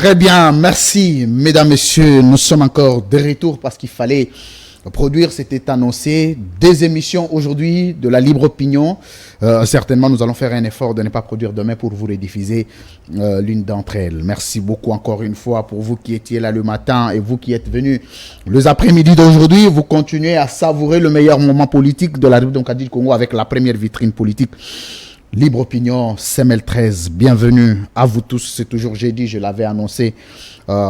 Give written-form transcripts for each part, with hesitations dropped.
Très bien, merci mesdames, messieurs. Nous sommes encore de retour parce qu'il fallait produire, c'était annoncé. Des émissions aujourd'hui de la libre opinion. Certainement, nous allons faire un effort de ne pas produire demain pour vous rediffuser l'une d'entre elles. Merci beaucoup encore une fois pour vous qui étiez là le matin et vous qui êtes venus les après-midi d'aujourd'hui. Vous continuez à savourer le meilleur moment politique de la République démocratique du Congo avec la première vitrine politique. Libre Opinion, CML13, bienvenue à vous tous. C'est toujours jeudi, je l'avais annoncé,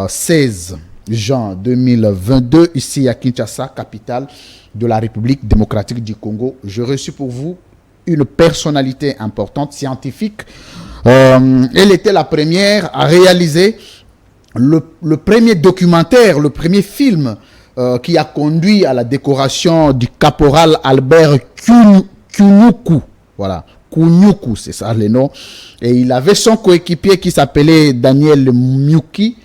16 juin 2022, ici à Kinshasa, capitale de la République démocratique du Congo. Je reçus pour vous une personnalité importante, scientifique. Elle était la première à réaliser le premier documentaire, le premier film qui a conduit à la décoration du caporal Albert Kunuku. Voilà. Kunuku, c'est ça le nom. Et il avait son coéquipier qui s'appelait Daniel Myuki,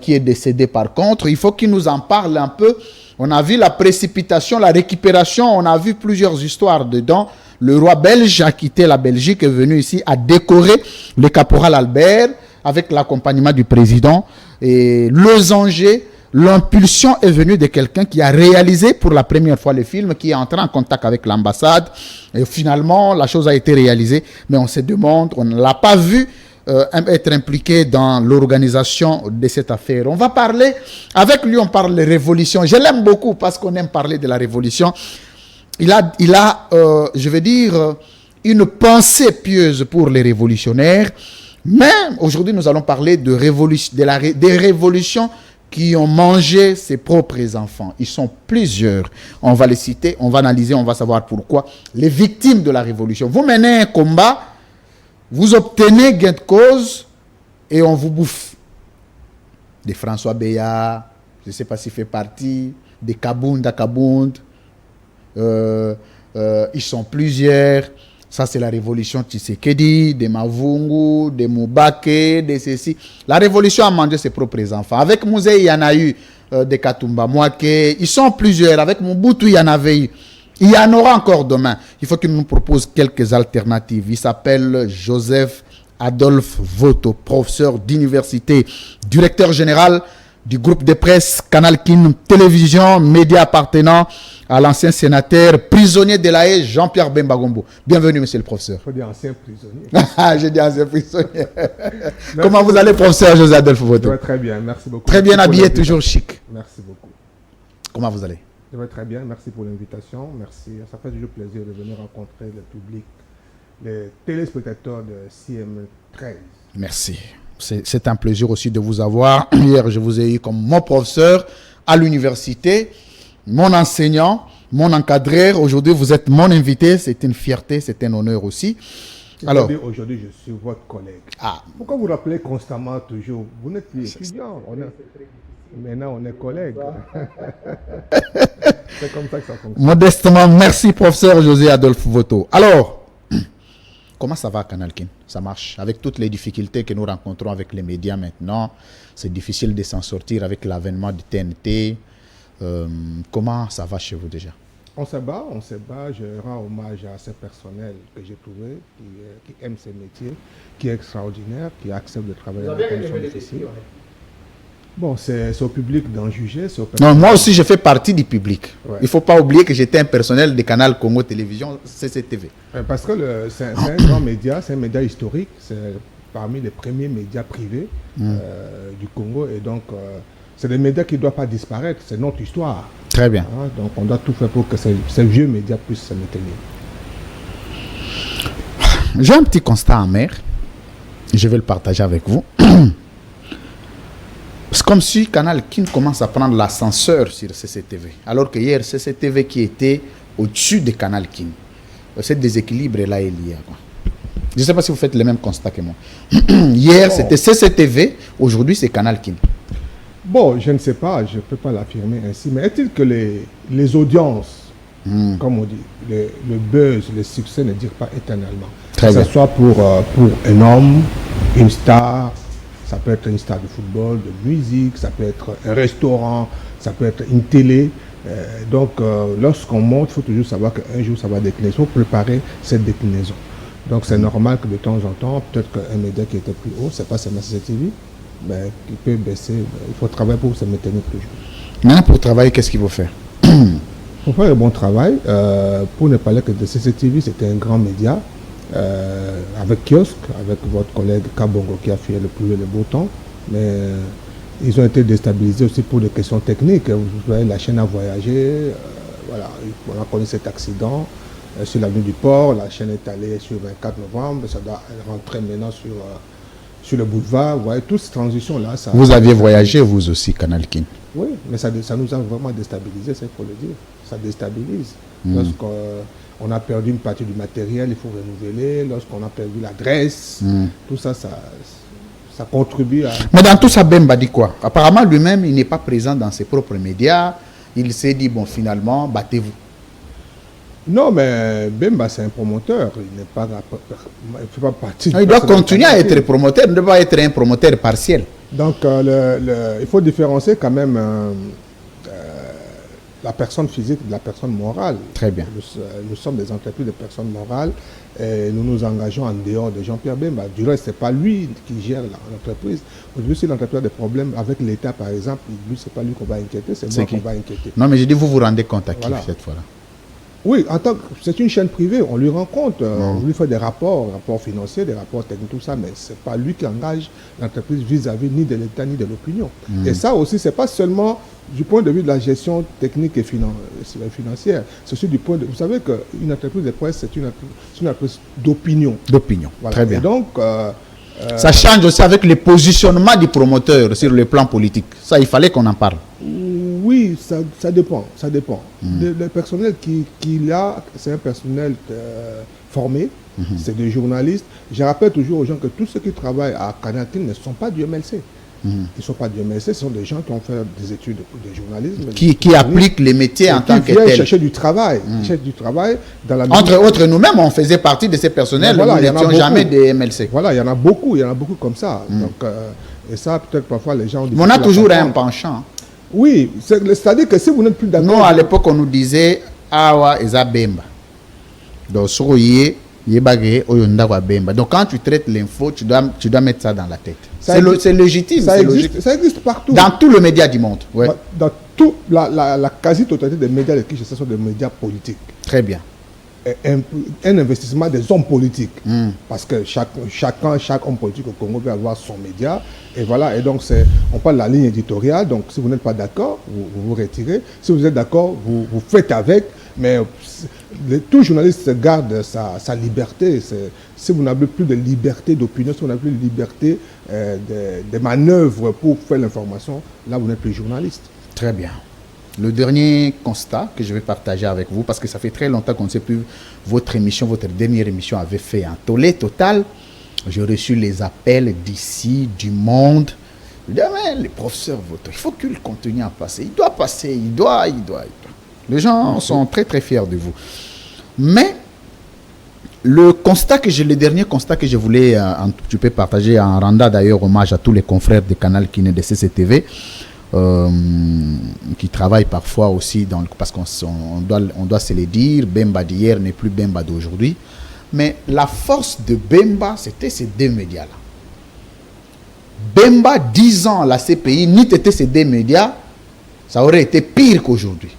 qui est décédé par contre. Il faut qu'il nous en parle un peu. On a vu la précipitation, la récupération, on a vu plusieurs histoires dedans. Le roi belge a quitté la Belgique, est venu ici à décorer le caporal Albert avec l'accompagnement du président. Et losanger, l'impulsion est venue de quelqu'un qui a réalisé pour la première fois le film, qui est entré en contact avec l'ambassade. Et finalement, la chose a été réalisée. Mais on se demande, on ne l'a pas vu être impliqué dans l'organisation de cette affaire. On va parler, avec lui on parle de révolution. Je l'aime beaucoup parce qu'on aime parler de la révolution. Il a je veux dire, une pensée pieuse pour les révolutionnaires. Mais aujourd'hui, nous allons parler de des révolutions qui ont mangé ses propres enfants. Ils sont plusieurs. On va les citer, on va analyser, on va savoir pourquoi. Les victimes de la révolution. Vous menez un combat, vous obtenez gain de cause et on vous bouffe. Des François Béat, je ne sais pas s'il fait partie, des Kabunda. Ils sont plusieurs. Ça, c'est la révolution Tshisekedi, des Mavungu, des Moubake, des ceci. La révolution a mangé ses propres enfants. Avec Mouzé, il y en a eu des Katumba Mwake. Ils sont plusieurs. Avec Mobutu, il y en avait eu. Il y en aura encore demain. Il faut qu'il nous propose quelques alternatives. Il s'appelle Joseph Adolphe Voto, professeur d'université, directeur général du groupe de presse Canal Kin Télévision, média appartenant à l'ancien sénateur, prisonnier de la haie, Jean-Pierre Bemba Gombo. Bienvenue, monsieur le professeur. Il faut dire ancien prisonnier. J'ai dit ancien prisonnier. Comment vous allez, professeur José Adolphe Voto? Je vais très bien, merci beaucoup. Très bien habillé, toujours chic. Merci beaucoup. Comment vous allez? Je vais très bien, merci pour l'invitation. Merci, ça fait toujours plaisir de venir rencontrer le public, les téléspectateurs de CM13. Merci. C'est un plaisir aussi de vous avoir. Hier, je vous ai eu comme mon professeur à l'université, mon enseignant, mon encadreur. Aujourd'hui, vous êtes mon invité. C'est une fierté, c'est un honneur aussi. Alors, aujourd'hui, je suis votre collègue. Ah. Pourquoi vous rappelez constamment toujours? Vous n'êtes plus étudiant. Maintenant, on est collègues. C'est comme ça que ça fonctionne. Modestement, merci, professeur José Adolphe Voto. Alors, comment ça va à Canal Kin? Ça marche. Avec toutes les difficultés que nous rencontrons avec les médias maintenant, c'est difficile de s'en sortir avec l'avènement du TNT. Comment ça va chez vous déjà? On se bat. Je rends hommage à ces personnels que j'ai trouvés, qui aiment ce métier, qui est extraordinaire, qui acceptent de travailler dans des conditions difficiles. Bon, c'est au public d'en juger. Non, moi aussi, je fais partie du public. Ouais. Il ne faut pas oublier que j'étais un personnel de Canal Congo Télévision, CCTV. Parce que c'est un grand média, c'est un média historique. C'est parmi les premiers médias privés du Congo. Et donc, c'est des médias qui ne doivent pas disparaître. C'est notre histoire. Très bien. Hein, donc, on doit tout faire pour que ces vieux médias puissent se maintenir. J'ai un petit constat amer. Je vais le partager avec vous. C'est comme si Canal Kin commence à prendre l'ascenseur sur CCTV. Alors que hier, CCTV qui était au-dessus de Canal Kin. Ce déséquilibre-là est lié à quoi? Je ne sais pas si vous faites le même constat que moi. Hier, c'était CCTV. Aujourd'hui, c'est Canal Kin. Bon, je ne sais pas. Je ne peux pas l'affirmer ainsi. Mais est-il que les audiences, comme on dit, le buzz, le succès ne durent pas éternellement? Que ce soit pour un homme, une star. Ça peut être une star de football, de musique, ça peut être un restaurant, ça peut être une télé. Donc, lorsqu'on monte, il faut toujours savoir qu'un jour, ça va décliner. Il faut préparer cette déclinaison. Donc, c'est normal que de temps en temps, peut-être qu'un média qui était plus haut, c'est pas seulement CCTV, ben, qui peut baisser. Il faut travailler pour se maintenir toujours. Maintenant, pour travailler, qu'est-ce qu'il faut faire? Pour faire un bon travail, pour ne parler que de CCTV, c'était un grand média, avec kiosque, avec votre collègue Kabongo qui a fait le plus et le beau temps, mais ils ont été déstabilisés aussi pour des questions techniques. Vous voyez, la chaîne a voyagé, voilà, on a connu cet accident sur l'avenue du Port, la chaîne est allée sur le 24 novembre, ça doit rentrer maintenant sur le boulevard. Vous voyez, toutes ces transitions-là. Vous aviez voyagé, vous aussi, Canal King? Oui, mais ça nous a vraiment déstabilisé, c'est pour le dire. Ça déstabilise. Lorsqu'on a perdu une partie du matériel, il faut renouveler. Lorsqu'on a perdu l'adresse, tout ça, ça contribue à... Mais dans tout ça, Bemba dit quoi? Apparemment, lui-même, il n'est pas présent dans ses propres médias. Il s'est dit, bon, finalement, battez-vous. Non, mais Bemba, c'est un promoteur. Il n'est pas... Il fait pas partie... Il doit continuer à être promoteur, il ne doit pas être un promoteur partiel. Donc, il faut différencier quand même la personne physique de la personne morale. Très bien. Nous sommes des entreprises de personnes morales et nous nous engageons en dehors de Jean-Pierre Bemba. Du reste, ce n'est pas lui qui gère l'entreprise. Aujourd'hui, si l'entreprise a des problèmes avec l'État, par exemple, lui, ce n'est pas lui qu'on va inquiéter, c'est moi qu'on va inquiéter. Non, mais je dis, vous vous rendez compte à qui cette fois-là? Oui, c'est une chaîne privée, on lui rend compte, on lui fait des rapports financiers, des rapports techniques, tout ça, mais ce n'est pas lui qui engage l'entreprise vis-à-vis ni de l'État ni de l'opinion. Et ça aussi, ce n'est pas seulement du point de vue de la gestion technique et financière, c'est aussi du point de vue... Vous savez qu'une entreprise de presse, c'est une entreprise d'opinion. D'opinion, voilà. Très bien. Et donc... ça change aussi avec le positionnement du promoteur sur le plan politique. Ça, il fallait qu'on en parle. Oui, ça dépend. Le personnel qu'il a, c'est un personnel formé, c'est des journalistes. Je rappelle toujours aux gens que tous ceux qui travaillent à Canal King ne sont pas du MLC. Ils ne sont pas du MLC, ce sont des gens qui ont fait des études de journalisme. Qui appliquent les métiers en tant que tels. Qui viennent chercher du travail. Dans la Entre autres, nous-mêmes, on faisait partie de ces personnels. Nous n'étions jamais des MLC. Voilà, il y en a beaucoup comme ça. Donc, et ça, peut-être parfois, les gens... On a toujours un penchant. Oui, c'est-à-dire que si vous n'êtes plus d'accord... Nous, à l'époque, on nous disait « Awa eza Bemba ». Donc, donc, quand tu traites l'info, tu dois mettre ça dans la tête. C'est légitime. Ça existe partout. Dans tous les médias du monde. Ouais. Dans toute la quasi-totalité des médias de qui ce sont des médias politiques. Très bien. Un investissement des hommes politiques. Parce que chaque homme politique au Congo peut avoir son média. Et voilà, et donc on parle de la ligne éditoriale. Donc si vous n'êtes pas d'accord, vous vous retirez. Si vous êtes d'accord, vous faites avec. Mais tout journaliste garde sa liberté. Si vous n'avez plus de liberté d'opinion, si vous n'avez plus de liberté de manœuvre pour faire l'information, là vous n'êtes plus journaliste. Très bien. Le dernier constat que je vais partager avec vous, parce que ça fait très longtemps qu'on ne sait plus votre dernière émission avait fait un tollé total. J'ai reçu les appels d'ici, du monde. Je dis, mais les professeurs votent, il faut que le contenu en passe. Il doit passer, il doit. Les gens sont très très fiers de vous. Mais le dernier constat que je voulais un petit peu partager, en rendant d'ailleurs hommage à tous les confrères de Canal King et de CCTV, qui travaillent parfois aussi, parce qu'on doit se le dire, Bemba d'hier n'est plus Bemba d'aujourd'hui. Mais la force de Bemba, c'était ces deux médias-là. Bemba, 10 ans à la CPI, n'eût été ces deux médias, ça aurait été pire qu'aujourd'hui.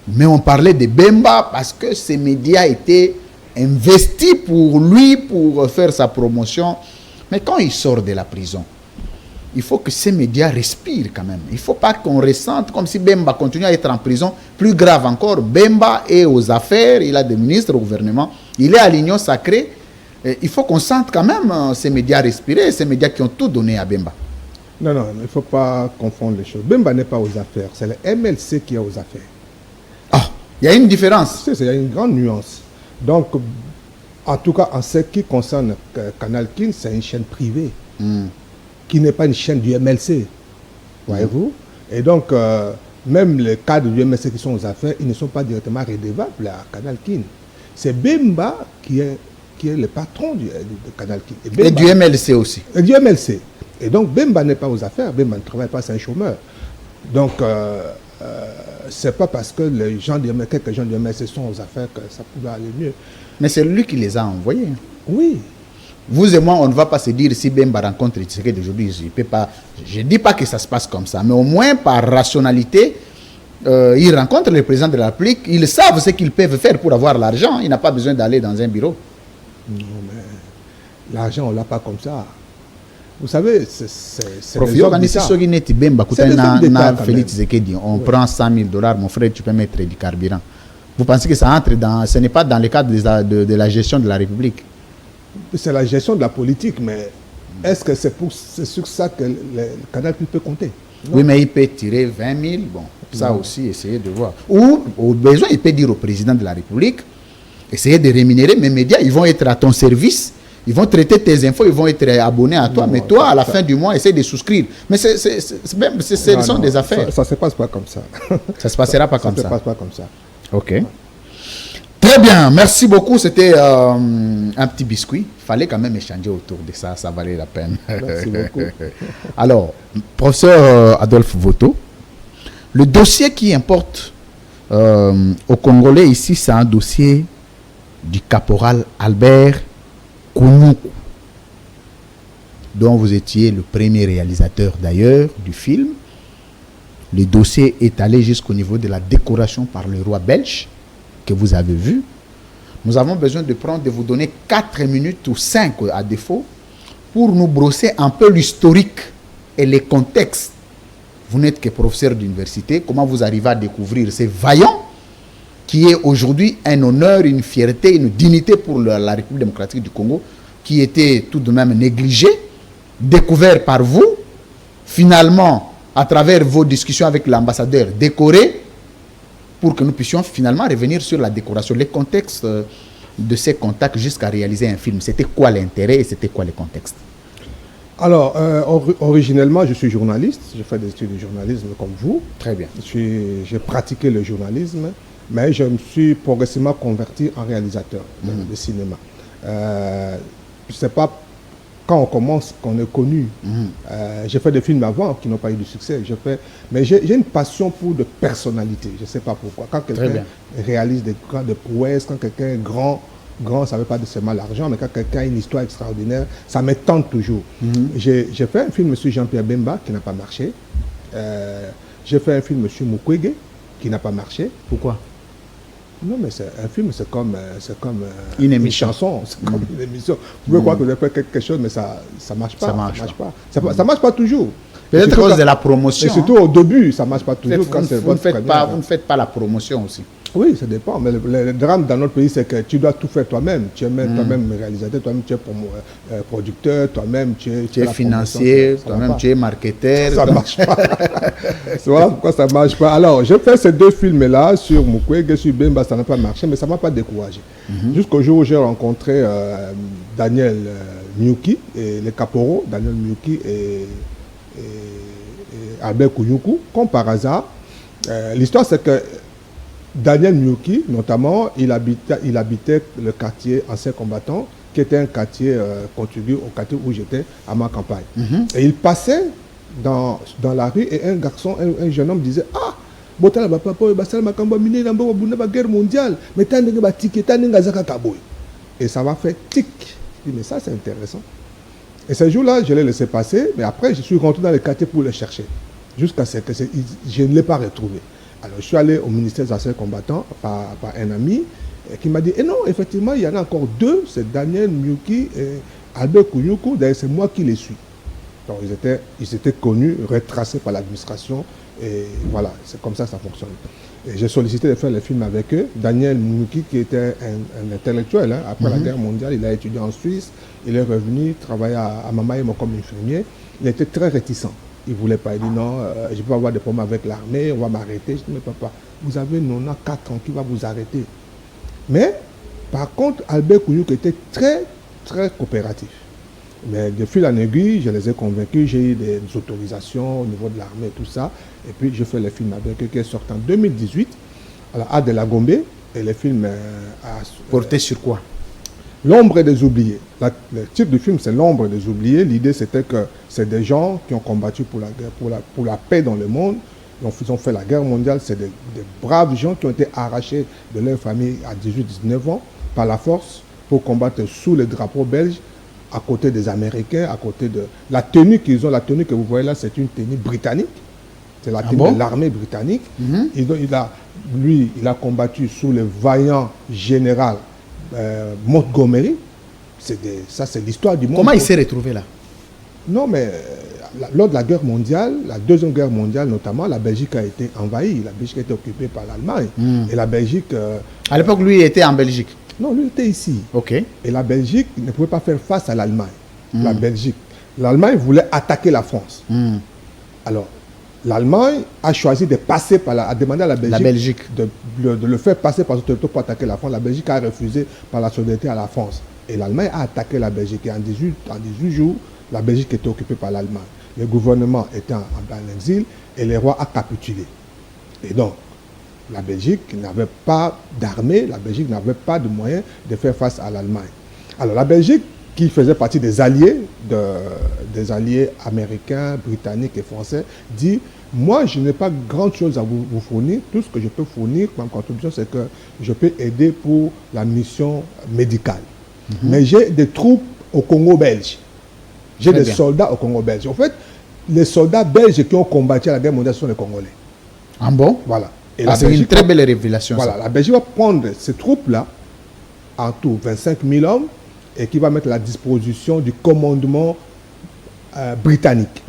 Mais on parlait de Bemba parce que ces médias étaient investis pour lui, pour faire sa promotion. Mais quand il sort de la prison, il faut que ces médias respirent quand même. Il ne faut pas qu'on ressente comme si Bemba continue à être en prison. Plus grave encore, Bemba est aux affaires, il a des ministres au gouvernement, il est à l'Union sacrée. Et il faut qu'on sente quand même ces médias respirer, ces médias qui ont tout donné à Bemba. Non, il ne faut pas confondre les choses. Bemba n'est pas aux affaires, c'est le MLC qui est aux affaires. Ah, il y a une différence. Il y a une grande nuance. Donc, en tout cas, en ce qui concerne Canal King, c'est une chaîne privée. Qui n'est pas une chaîne du MLC, voyez-vous. Et donc, même les cadres du MLC qui sont aux affaires, ils ne sont pas directement redevables à Canal King. C'est Bemba qui est le patron de Canal King. Et du MLC aussi. Et du MLC. Et donc, Bemba n'est pas aux affaires, Bemba ne travaille pas, c'est un chômeur. Donc, c'est pas parce que quelques gens du MLC sont aux affaires que ça pouvait aller mieux. Mais c'est lui qui les a envoyés. Oui. Vous et moi, on ne va pas se dire si Bemba rencontre Tshisekedi d'aujourd'hui. Je ne dis pas que ça se passe comme ça, mais au moins par rationalité, ils rencontrent le président de la République, ils savent ce qu'ils peuvent faire pour avoir l'argent. Il n'a pas besoin d'aller dans un bureau. Non, mais l'argent, on ne l'a pas comme ça. Vous savez, c'est les hommes d'État. Félix Tshisekedi, on prend 100 000 $, mon frère, tu peux mettre du carburant. Vous pensez que ça entre dans... Ce n'est pas dans le cadre de la gestion de la République? C'est la gestion de la politique, mais est-ce que c'est sur ça que le Canal peut compter? Non. Oui, mais il peut tirer 20 000, bon, ça non. Aussi, essayez de voir. Ou, au besoin, il peut dire au président de la République, essayez de rémunérer mes médias, ils vont être à ton service, ils vont traiter tes infos, ils vont être abonnés à toi, non, mais toi, à la fin du mois, essaye de souscrire. Mais ce sont des affaires. Ça ne se passe pas comme ça. Ça ne se passera pas comme ça. Ça ne se passe pas comme ça. OK. Très bien, merci beaucoup. C'était un petit biscuit. Il fallait quand même échanger autour de ça, ça valait la peine. Merci beaucoup. Alors, professeur Adolphe Voto, le dossier qui importe aux Congolais ici, c'est un dossier du caporal Albert Kounyoukou, dont vous étiez le premier réalisateur d'ailleurs du film. Le dossier est allé jusqu'au niveau de la décoration par le roi belge, que vous avez vu. Nous avons besoin de vous donner 4 minutes ou 5 à défaut pour nous brosser un peu l'historique et les contextes. Vous n'êtes que professeur d'université. Comment vous arrivez à découvrir ces vaillants qui est aujourd'hui un honneur, une fierté, une dignité pour la République démocratique du Congo, qui était tout de même négligé, découvert par vous, finalement, à travers vos discussions avec l'ambassadeur, décoré, pour que nous puissions finalement revenir sur la décoration, les contextes de ces contacts jusqu'à réaliser un film. C'était quoi l'intérêt et c'était quoi le contexte? Alors, originellement, je suis journaliste. Je fais des études de journalisme comme vous. Très bien. J'ai pratiqué le journalisme, mais je me suis progressivement converti en réalisateur de cinéma. Je ne sais pas quand on commence, qu'on est connu. J'ai fait des films avant qui n'ont pas eu de succès. Mais j'ai une passion pour de personnalité. Je ne sais pas pourquoi. Quand quelqu'un réalise des prouesses, quand quelqu'un est grand, ça ne veut pas dire seulement l'argent, mais quand quelqu'un a une histoire extraordinaire, ça me tente toujours. J'ai fait un film sur Jean-Pierre Bemba qui n'a pas marché. J'ai fait un film sur Mukwege qui n'a pas marché. Pourquoi? Non, mais un film, c'est comme une chanson, c'est comme une émission. Vous pouvez croire que vous avez fait quelque chose, mais ça ne marche pas. Ça marche pas toujours. Peut-être à cause de la promotion. Et surtout au début, ça ne marche pas toujours. Vous ne faites pas la promotion aussi. Oui, ça dépend. Mais le drame dans notre pays, c'est que tu dois tout faire toi-même. Tu es toi-même réalisateur, toi-même tu es producteur, toi-même tu es financier, toi-même tu es marketeur. Ça ne marche pas. Voilà pourquoi ça ne marche pas. Alors, j'ai fait ces 2 films-là sur Mukwege, sur Bemba, ça n'a pas marché, mais ça ne m'a pas découragé. Jusqu'au jour où j'ai rencontré Daniel Myuki, et les caporaux, Daniel Myuki et Albert Kounyoukou, comme par hasard. L'histoire, c'est que Daniel Myuki, notamment, il habitait le quartier ancien combattant, qui était un quartier contigu au quartier où j'étais à ma campagne. Et il passait dans la rue et un garçon, un jeune homme disait « Ah, Botala papa, basala makamba mine na mbo buna ba guerre mondiale, mais t'as n'enga ba tique, t'as n'enga zaka kaboy. » Et ça m'a fait tic. Je dis « Mais ça, c'est intéressant. » Et ce jour-là, je l'ai laissé passer, mais après, je suis rentré dans le quartier pour le chercher. Jusqu'à ce que je ne l'ai pas retrouvé. Alors, je suis allé au ministère des Anciens Combattants par un ami qui m'a dit, non, effectivement, il y en a encore 2, c'est Daniel Myuki et Albert Kounyoukou, d'ailleurs, c'est moi qui les suis. Donc, ils étaient connus, retracés par l'administration, et voilà, c'est comme ça que ça fonctionne. Et j'ai sollicité de faire le film avec eux. Daniel Myuki, qui était un intellectuel, après la guerre mondiale, il a étudié en Suisse, il est revenu travailler à Mamaïmo comme infirmier. Il était très réticent. Il ne voulait pas. Il dit non, je ne peux pas avoir de problème avec l'armée, on va m'arrêter. Je dis mais papa, vous avez 94 ans, qui va vous arrêter? Mais par contre, Albert Kounyoukou était très, très coopératif. Mais de fil en aiguille, je les ai convaincus, j'ai eu des autorisations au niveau de l'armée, tout ça. Et puis je fais le film avec eux qui est sorti en 2018 à la A de la Gombe. Et le film a porté sur quoi? L'ombre des oubliés. Le titre du film, c'est L'ombre des oubliés. L'idée, c'était que c'est des gens qui ont combattu pour la guerre, pour la paix dans le monde. Ils ont fait la guerre mondiale. C'est des braves gens qui ont été arrachés de leur famille à 18-19 ans par la force pour combattre sous le drapeau belge à côté des Américains, à côté de... La tenue qu'ils ont, la tenue que vous voyez là, c'est une tenue britannique. C'est la tenue de l'armée britannique. Lui, il a combattu sous le vaillant général Montgomery. Ça, c'est l'histoire du monde. Comment il s'est retrouvé là? Non, mais lors de la guerre mondiale, la deuxième guerre mondiale notamment, la Belgique a été envahie. La Belgique a été occupée par l'Allemagne. Et la Belgique... à l'époque, lui, il était en Belgique. Non, lui, il était ici. Ok. Et la Belgique ne pouvait pas faire face à l'Allemagne. L'Allemagne voulait attaquer la France. Alors, l'Allemagne a choisi de passer par a demandé à la Belgique, de le faire passer par son territoire pour attaquer la France. La Belgique a refusé par la solidarité à la France. Et l'Allemagne a attaqué la Belgique. Et en 18 jours, la Belgique était occupée par l'Allemagne. Le gouvernement était en exil et le roi a capitulé. Et donc, la Belgique n'avait pas d'armée, la Belgique n'avait pas de moyens de faire face à l'Allemagne. Alors la Belgique, qui faisait partie des alliés américains, britanniques et français, dit « Moi, je n'ai pas grand chose à vous fournir. Tout ce que je peux fournir comme contribution, c'est que je peux aider pour la mission médicale. Mais j'ai des troupes au Congo belge. J'ai des soldats au Congo belge. En fait, les soldats belges qui ont combattu à la guerre mondiale sont les Congolais. » Ah bon? Voilà. C'est une très belle révélation. Voilà, la Belgique va prendre ces troupes-là, en tout 25 000 hommes, et qui va mettre à la disposition du commandement britannique.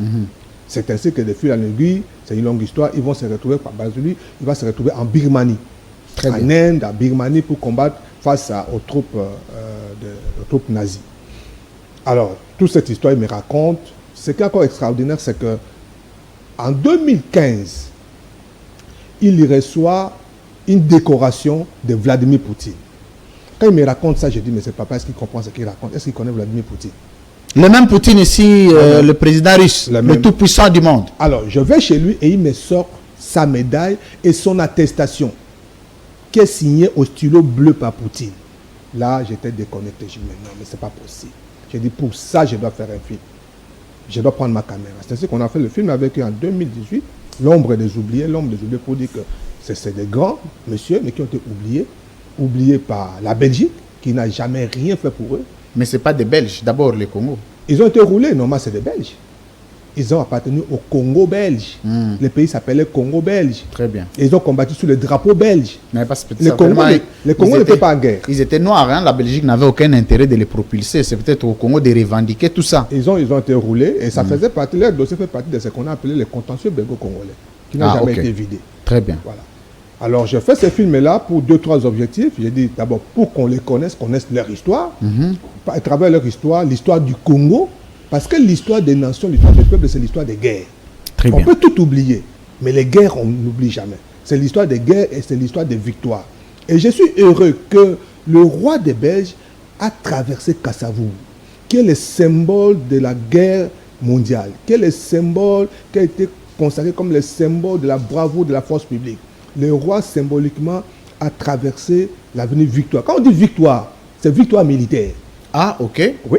C'est ainsi que de fil en aiguille, c'est une longue histoire, ils vont se retrouver, par base de lui, il va se retrouver en Birmanie, en Inde, en Birmanie, pour combattre face aux troupes nazies. Alors, toute cette histoire, il me raconte. Ce qui est encore extraordinaire, c'est que en 2015, il y reçoit une décoration de Vladimir Poutine. Quand il me raconte ça, je dis, mais c'est papa, est-ce qu'il comprend ce qu'il raconte? Est-ce qu'il connaît Vladimir Poutine? Le même Poutine ici, le président russe, le tout-puissant du monde. Alors, je vais chez lui et il me sort sa médaille et son attestation, qui est signée au stylo bleu par Poutine. Là, j'étais déconnecté. Je dis, mais non, mais c'est pas possible. J'ai dit, pour ça, je dois faire un film. Je dois prendre ma caméra. C'est ainsi qu'on a fait le film avec eux en 2018. L'ombre des oubliés pour dire que c'est des grands messieurs, mais qui ont été oubliés par la Belgique, qui n'a jamais rien fait pour eux. Mais ce n'est pas des Belges, d'abord les Congo. Ils ont été roulés, normalement c'est des Belges. Ils ont appartenu au Congo belge. Le pays s'appelait Congo belge. Très bien. Et ils ont combattu sous le drapeau belge. Mais parce que les Congo n'étaient pas en guerre. Ils étaient noirs, hein? La Belgique n'avait aucun intérêt de les propulser. C'est peut-être au Congo de revendiquer tout ça. Ils ont été roulés et ça faisait partie, leur dossier fait partie de ce qu'on a appelé les contentieux belgo-congolais, qui n'a jamais été vidé. Très bien. Voilà. Alors je fais ces films-là pour 2-3 objectifs. J'ai dit d'abord pour qu'on les connaisse leur histoire, à travers leur histoire, l'histoire du Congo. Parce que l'histoire des nations, l'histoire des peuples, c'est l'histoire des guerres. On peut tout oublier, mais les guerres, on n'oublie jamais. C'est l'histoire des guerres et c'est l'histoire des victoires. Et je suis heureux que le roi des Belges a traversé Kassavour, qui est le symbole de la guerre mondiale, qui est le symbole qui a été consacré comme le symbole de la bravoure de la force publique. Le roi, symboliquement, a traversé l'avenue Victoire. Quand on dit victoire, c'est victoire militaire. Ah, ok. Oui.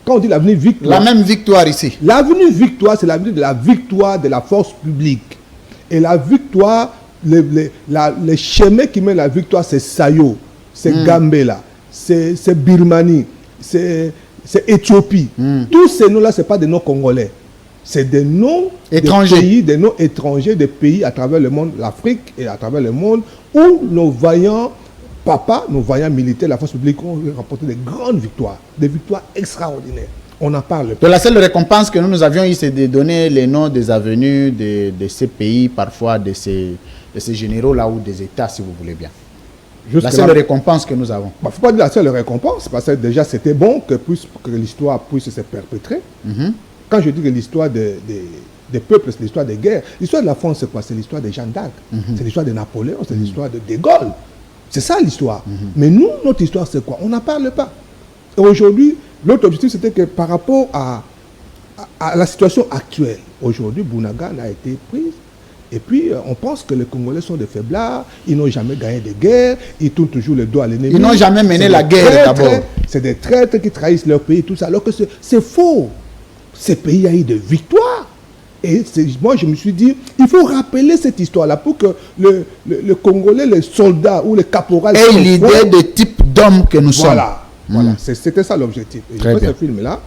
Quand on dit l'avenue Victoire... La même victoire ici. L'avenue Victoire, c'est l'avenue de la victoire de la force publique. Et la victoire, le chemin qui mène la victoire, c'est Sayo, c'est Gambela, c'est Birmanie, c'est Éthiopie. Tous ces noms-là, ce n'est pas des noms congolais. C'est des noms étrangers. De pays, des noms étrangers, des pays à travers le monde, l'Afrique et à travers le monde, où nos vaillants nos vaillants militaires, la force publique ont remporté des grandes victoires, des victoires extraordinaires. On en parle. De la seule récompense que nous avions eue, c'est de donner les noms des avenues de ces pays, parfois de ces généraux-là ou des États, si vous voulez bien. La seule récompense que nous avons. Il ne faut pas dire la seule récompense, parce que déjà c'était bon que l'histoire puisse se perpétrer. Quand je dis que l'histoire des peuples, c'est l'histoire des guerres. L'histoire de la France, c'est quoi? C'est l'histoire de Jeanne d'Arc, c'est l'histoire de Napoléon, c'est l'histoire de Gaulle. C'est ça l'histoire. Mais nous, notre histoire, c'est quoi? On n'en parle pas. Et aujourd'hui, l'autre objectif, c'était que par rapport à la situation actuelle, aujourd'hui, Bounaga a été prise. Et puis, on pense que les Congolais sont des faiblards, ils n'ont jamais gagné de guerre, ils tournent toujours le dos à l'ennemi. Ils n'ont jamais mené la guerre d'abord. C'est des traîtres qui trahissent leur pays, tout ça. Alors que c'est faux. Ces pays a eu des victoires. Et moi, je me suis dit, il faut rappeler cette histoire-là pour que le Congolais, les soldats ou les caporals... aient l'idée du type d'homme que nous sommes. Voilà. Voilà, c'était ça l'objectif. Et j'ai fait ce film-là.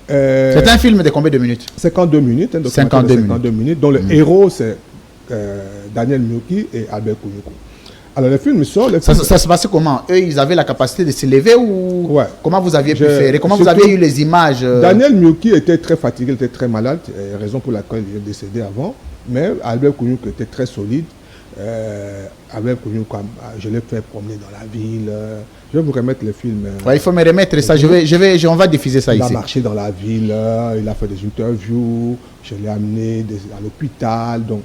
C'est un film de combien de minutes? 52 minutes. Un 52 minutes. Dont le héros, c'est Daniel Mioki et Albert Kouyoukou. Alors, le film sort. Ça se passait comment? Eux, ils avaient la capacité de s'élever ou comment vous aviez pu faire? Et comment vous avez eu les images? Daniel Mioki était très fatigué, il était très malade, raison pour laquelle il est décédé avant. Mais Albert Kouyoukou était très solide. Albert Kouyoukou, je l'ai fait promener dans la ville. Je vais vous remettre le film. Il faut me remettre ça. On va diffuser ça ici. Il a marché dans la ville, il a fait des interviews. Je l'ai amené à l'hôpital. Donc,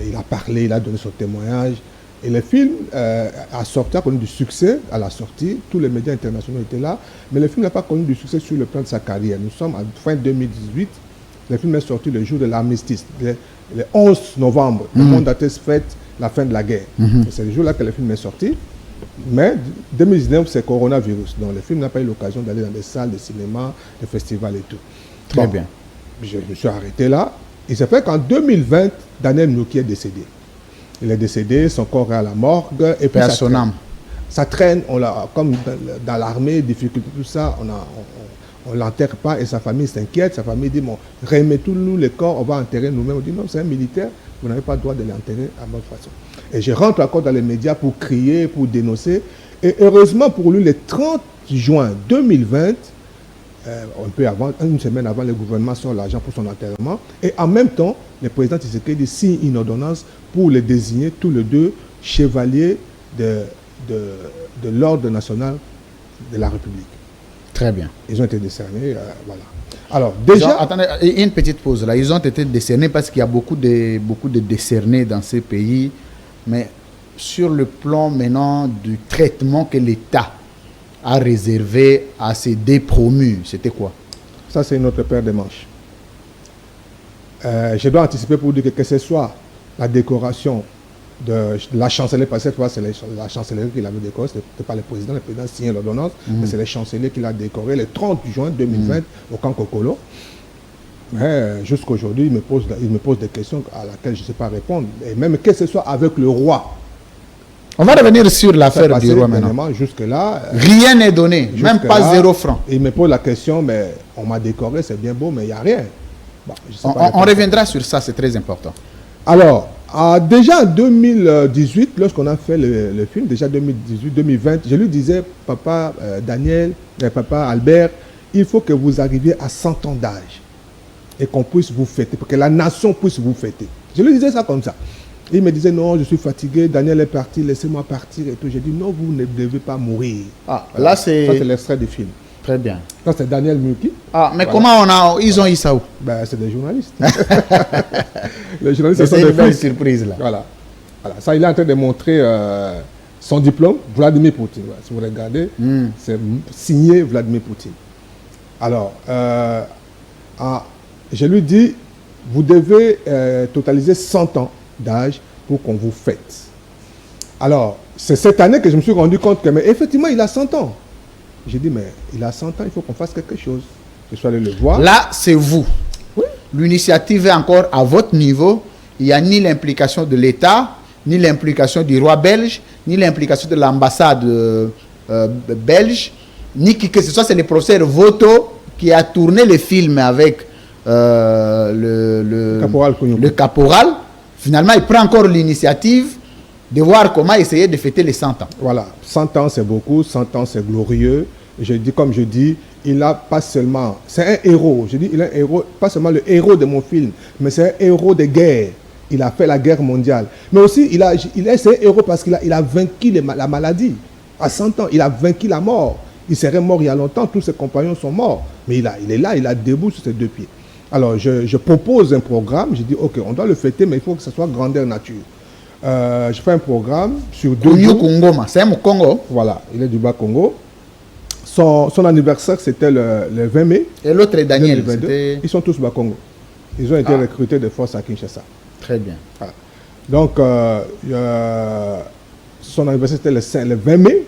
il a parlé, il a donné son témoignage. Et le film a connu du succès à la sortie. Tous les médias internationaux étaient là. Mais le film n'a pas connu du succès sur le plan de sa carrière. Nous sommes à fin 2018. Le film est sorti le jour de l'armistice, le 11 novembre. Le monde a fête la fin de la guerre. C'est le jour-là que le film est sorti. Mais 2019, c'est coronavirus. Donc le film n'a pas eu l'occasion d'aller dans des salles de cinéma, des festivals et tout. Très bien. Je me suis arrêté là. Il s'est fait qu'en 2020, Daniel Mioki est décédé. Il est décédé, son corps est à la morgue. Et puis ça traîne, comme dans l'armée, difficulté, tout ça, on ne l'enterre pas et sa famille s'inquiète. Sa famille dit, bon, remettez-nous les corps, on va enterrer nous-mêmes. On dit, non, c'est un militaire, vous n'avez pas le droit de l'enterrer à votre façon. Et je rentre encore dans les médias pour crier, pour dénoncer. Et heureusement pour lui, le 30 juin 2020, un peu avant, une semaine avant, le gouvernement sort l'argent pour son enterrement. Et en même temps, le président Tshisekedi signe une ordonnance pour les désigner tous les deux chevaliers de l'ordre national de la République. Très bien. Ils ont été décernés, voilà. Alors, déjà... Attendez, une petite pause là. Ils ont été décernés parce qu'il y a beaucoup de décernés dans ces pays. Mais sur le plan maintenant du traitement que l'État a réservé à ces dépromus, c'était quoi? Ça, c'est notre paire de manches. Je dois anticiper pour dire que ce soit la décoration de la chancellerie, parce que cette fois, c'est la chancellerie qui l'avait décoré, ce n'était pas le président signait l'ordonnance, mais c'est le chancelier qui l'a décoré le 30 juin 2020 au camp Kokolo. Mais jusqu'à aujourd'hui, il me pose des questions à laquelle je ne sais pas répondre. Et même que ce soit avec le roi. On va revenir sur l'affaire du roi maintenant. Jusque-là, rien n'est donné, même pas 0 franc. Il me pose la question, mais on m'a décoré, c'est bien beau, mais il n'y a rien. Bon, on reviendra sur ça, c'est très important. Alors, déjà en 2018, lorsqu'on a fait le film, déjà 2018-2020, je lui disais, papa Daniel, papa Albert, il faut que vous arriviez à 100 ans d'âge. Et qu'on puisse vous fêter, pour que la nation puisse vous fêter. Je lui disais ça comme ça. Il me disait, non, je suis fatigué, Daniel est parti, laissez-moi partir et tout. J'ai dit, non, vous ne devez pas mourir. Ah, là c'est... Ça, c'est l'extrait du film. Très bien. Ça, c'est Daniel Mioki. Ah, mais comment ils ont eu ça où? Ben, c'est des journalistes. Les journalistes, c'est une belle surprise, là. Voilà. Ça, il est en train de montrer son diplôme, Vladimir Poutine. Voilà. Si vous regardez, c'est signé Vladimir Poutine. Alors, je lui dis, vous devez totaliser 100 ans d'âge pour qu'on vous fête. Alors, c'est cette année que je me suis rendu compte que, mais effectivement, il a 100 ans. J'ai dit, mais il a 100 ans, il faut qu'on fasse quelque chose. Je suis allé le voir. Là, c'est vous. Oui. L'initiative est encore à votre niveau. Il n'y a ni l'implication de l'État, ni l'implication du roi belge, ni l'implication de l'ambassade belge, ni qui que ce soit. C'est le professeur Voto qui a tourné le film avec le caporal. Finalement, il prend encore l'initiative de voir comment essayer de fêter les 100 ans. Voilà, 100 ans c'est beaucoup, 100 ans c'est glorieux. Comme je dis, il n'a pas seulement... C'est un héros, je dis, il est un héros, pas seulement le héros de mon film, mais c'est un héros de guerre. Il a fait la guerre mondiale. Mais aussi, c'est un héros parce qu'il a vaincu la maladie. À 100 ans, il a vaincu la mort. Il serait mort il y a longtemps, tous ses compagnons sont morts. Mais il est là, il a debout sur ses deux pieds. Alors, je propose un programme, je dis, ok, on doit le fêter, mais il faut que ce soit grandeur nature. Je fais un programme sur 2 jours. C'est un Congo. Voilà, il est du Bas-Congo. Son anniversaire, c'était le 20 mai. Et l'autre est Daniel. Ils sont tous Bas-Congo. Ils ont été recrutés de force à Kinshasa. Très bien. Voilà. Donc, son anniversaire, c'était le 20 mai.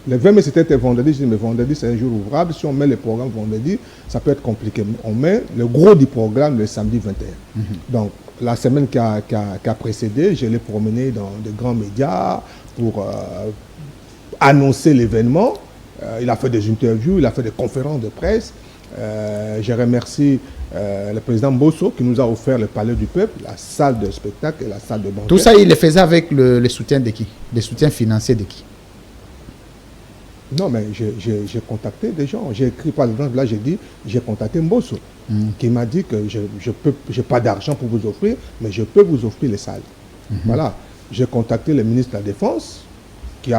Le 20 mai, c'était vendredi. Je dis, mais vendredi, c'est un jour ouvrable. Si on met le programme vendredi, ça peut être compliqué. On met le gros du programme le samedi 21. Donc, la semaine qui a précédé, je l'ai promené dans de grands médias pour annoncer l'événement. Il a fait des interviews, il a fait des conférences de presse. Je remercie le président Bosso qui nous a offert le Palais du Peuple, la salle de spectacle et la salle de banquet. Tout ça, il le faisait avec le soutien de qui? Le soutien financier de qui? Non, mais j'ai contacté des gens. J'ai écrit, par exemple, là, j'ai contacté Mbosso, qui m'a dit que je n'ai pas d'argent pour vous offrir, mais je peux vous offrir les salles. Voilà. J'ai contacté le ministre de la Défense, que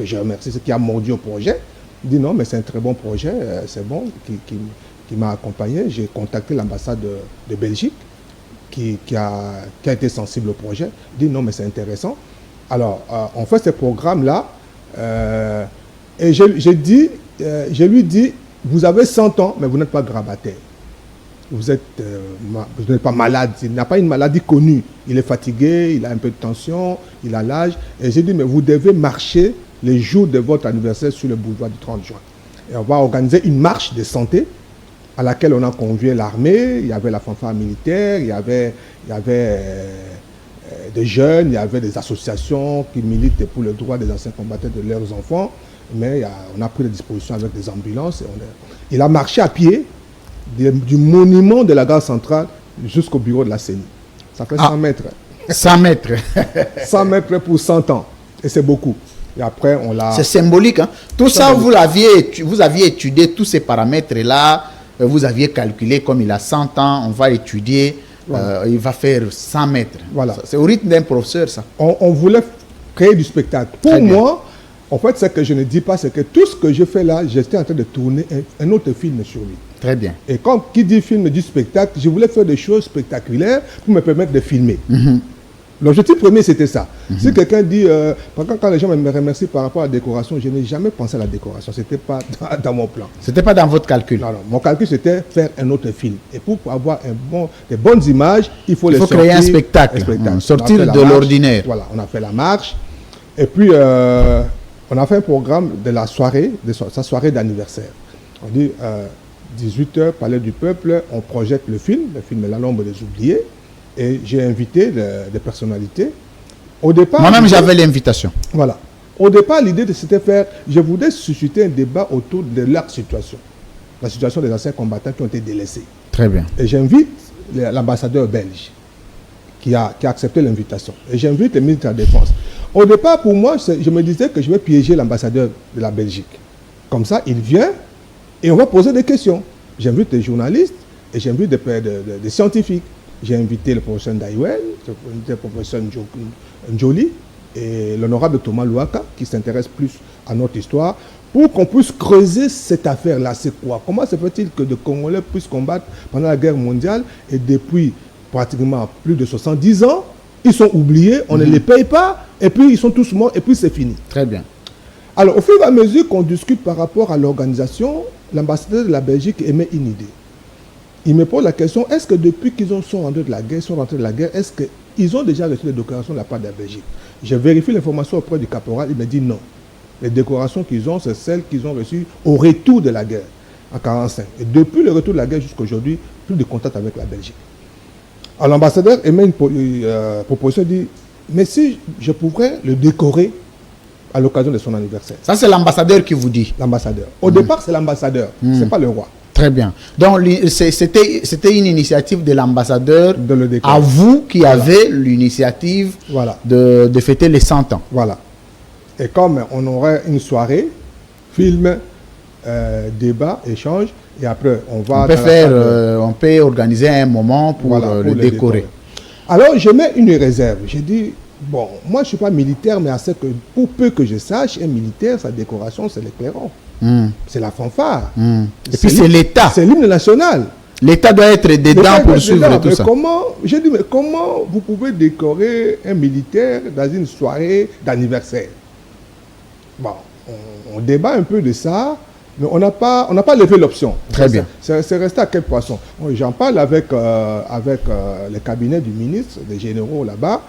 je remercie, qui a mordu au projet. Il dit non, mais c'est un très bon projet, c'est bon, qui m'a accompagné. J'ai contacté l'ambassade de Belgique, qui a été sensible au projet. Il dit non, mais c'est intéressant. Alors, on fait ce programme-là. Et je lui dis, vous avez 100 ans, mais vous n'êtes pas grabataire. Vous n'êtes pas malade. Il n'a pas une maladie connue. Il est fatigué, il a un peu de tension, il a l'âge. Et j'ai dit, mais vous devez marcher les jours de votre anniversaire sur le boulevard du 30 juin. Et on va organiser une marche de santé à laquelle on a convié l'armée. Il y avait la fanfare militaire, il y avait des jeunes, il y avait des associations qui militent pour le droit des anciens combattants de leurs enfants, mais on a pris des dispositions avec des ambulances. Il a marché à pied du monument de la gare centrale jusqu'au bureau de la CENI. Ça fait 100 mètres. 100 mètres. 100 mètres pour 100 ans. Et c'est beaucoup. Et après, on l'a... C'est symbolique. Hein? Tout ça, vous aviez étudié tous ces paramètres-là, vous aviez calculé comme il a 100 ans, on va étudier... Voilà. Il va faire 100 mètres. Voilà. C'est au rythme d'un professeur, ça. On voulait créer du spectacle. Pour moi, en fait, ce que je ne dis pas, c'est que tout ce que je fais là, j'étais en train de tourner un autre film sur lui. Très bien. Et qui dit film dit spectacle, je voulais faire des choses spectaculaires pour me permettre de filmer. L'objectif premier, c'était ça. Si quelqu'un dit, quand les gens me remercient par rapport à la décoration, je n'ai jamais pensé à la décoration. Ce n'était pas dans mon plan. Ce n'était pas dans votre calcul. Non, non. Mon calcul, c'était faire un autre film. Et pour avoir des bonnes images, il faut créer un spectacle. Sortir de l'ordinaire. Voilà, on a fait la marche. Et puis, on a fait un programme de la soirée, de sa soirée d'anniversaire. On dit, 18h, Palais du Peuple, on projette le film est La L'ombre des oubliés. Et j'ai invité des personnalités. Au départ, moi-même, j'avais l'invitation. Voilà. Au départ, l'idée, c'était je voulais susciter un débat autour de leur situation. La situation des anciens combattants qui ont été délaissés. Très bien. Et j'invite l'ambassadeur belge qui a accepté l'invitation. Et j'invite le ministre de la Défense. Au départ, pour moi, je me disais que je vais piéger l'ambassadeur de la Belgique. Comme ça, il vient et on va poser des questions. J'invite des journalistes et j'invite des scientifiques. J'ai invité le professeur Ndaïwen, le professeur Njoli et l'honorable Thomas Louaka qui s'intéresse plus à notre histoire pour qu'on puisse creuser cette affaire-là. C'est quoi? Comment se fait-il que des Congolais puissent combattre pendant la guerre mondiale et depuis pratiquement plus de 70 ans, ils sont oubliés, on ne les paye pas et puis ils sont tous morts et puis c'est fini. Très bien. Alors au fur et à mesure qu'on discute par rapport à l'organisation, l'ambassadeur de la Belgique émet une idée. Il me pose la question, est-ce que depuis qu'ils sont rentrés de la guerre, est-ce qu'ils ont déjà reçu des décorations de la part de la Belgique? Je vérifie l'information auprès du caporal, il me dit non. Les décorations qu'ils ont, c'est celles qu'ils ont reçues au retour de la guerre, en 1945. Et depuis le retour de la guerre jusqu'à aujourd'hui, plus de contact avec la Belgique. Alors l'ambassadeur émet une proposition, il dit, mais si je pourrais le décorer à l'occasion de son anniversaire. Ça, c'est l'ambassadeur qui vous dit? L'ambassadeur. Au départ, c'est l'ambassadeur, ce n'est pas le roi. Très bien. Donc, c'était une initiative de l'ambassadeur à vous qui avez l'initiative de fêter les 100 ans. Voilà. Et comme on aurait une soirée, film, débat, échange, et après on va... On peut organiser un moment pour le décorer. Alors, je mets une réserve. J'ai dit, bon, moi je ne suis pas militaire, mais pour peu que je sache, un militaire, sa décoration, c'est l'éclairant. C'est la fanfare. Et puis c'est l'État. C'est l'hymne national. L'État doit être dedans pour suivre tout ça. J'ai dit, mais comment vous pouvez décorer un militaire dans une soirée d'anniversaire? Bon, on débat un peu de ça, mais on n'a pas levé l'option. Très bien. C'est resté à quel poisson? J'en parle avec le cabinet du ministre, des généraux là-bas.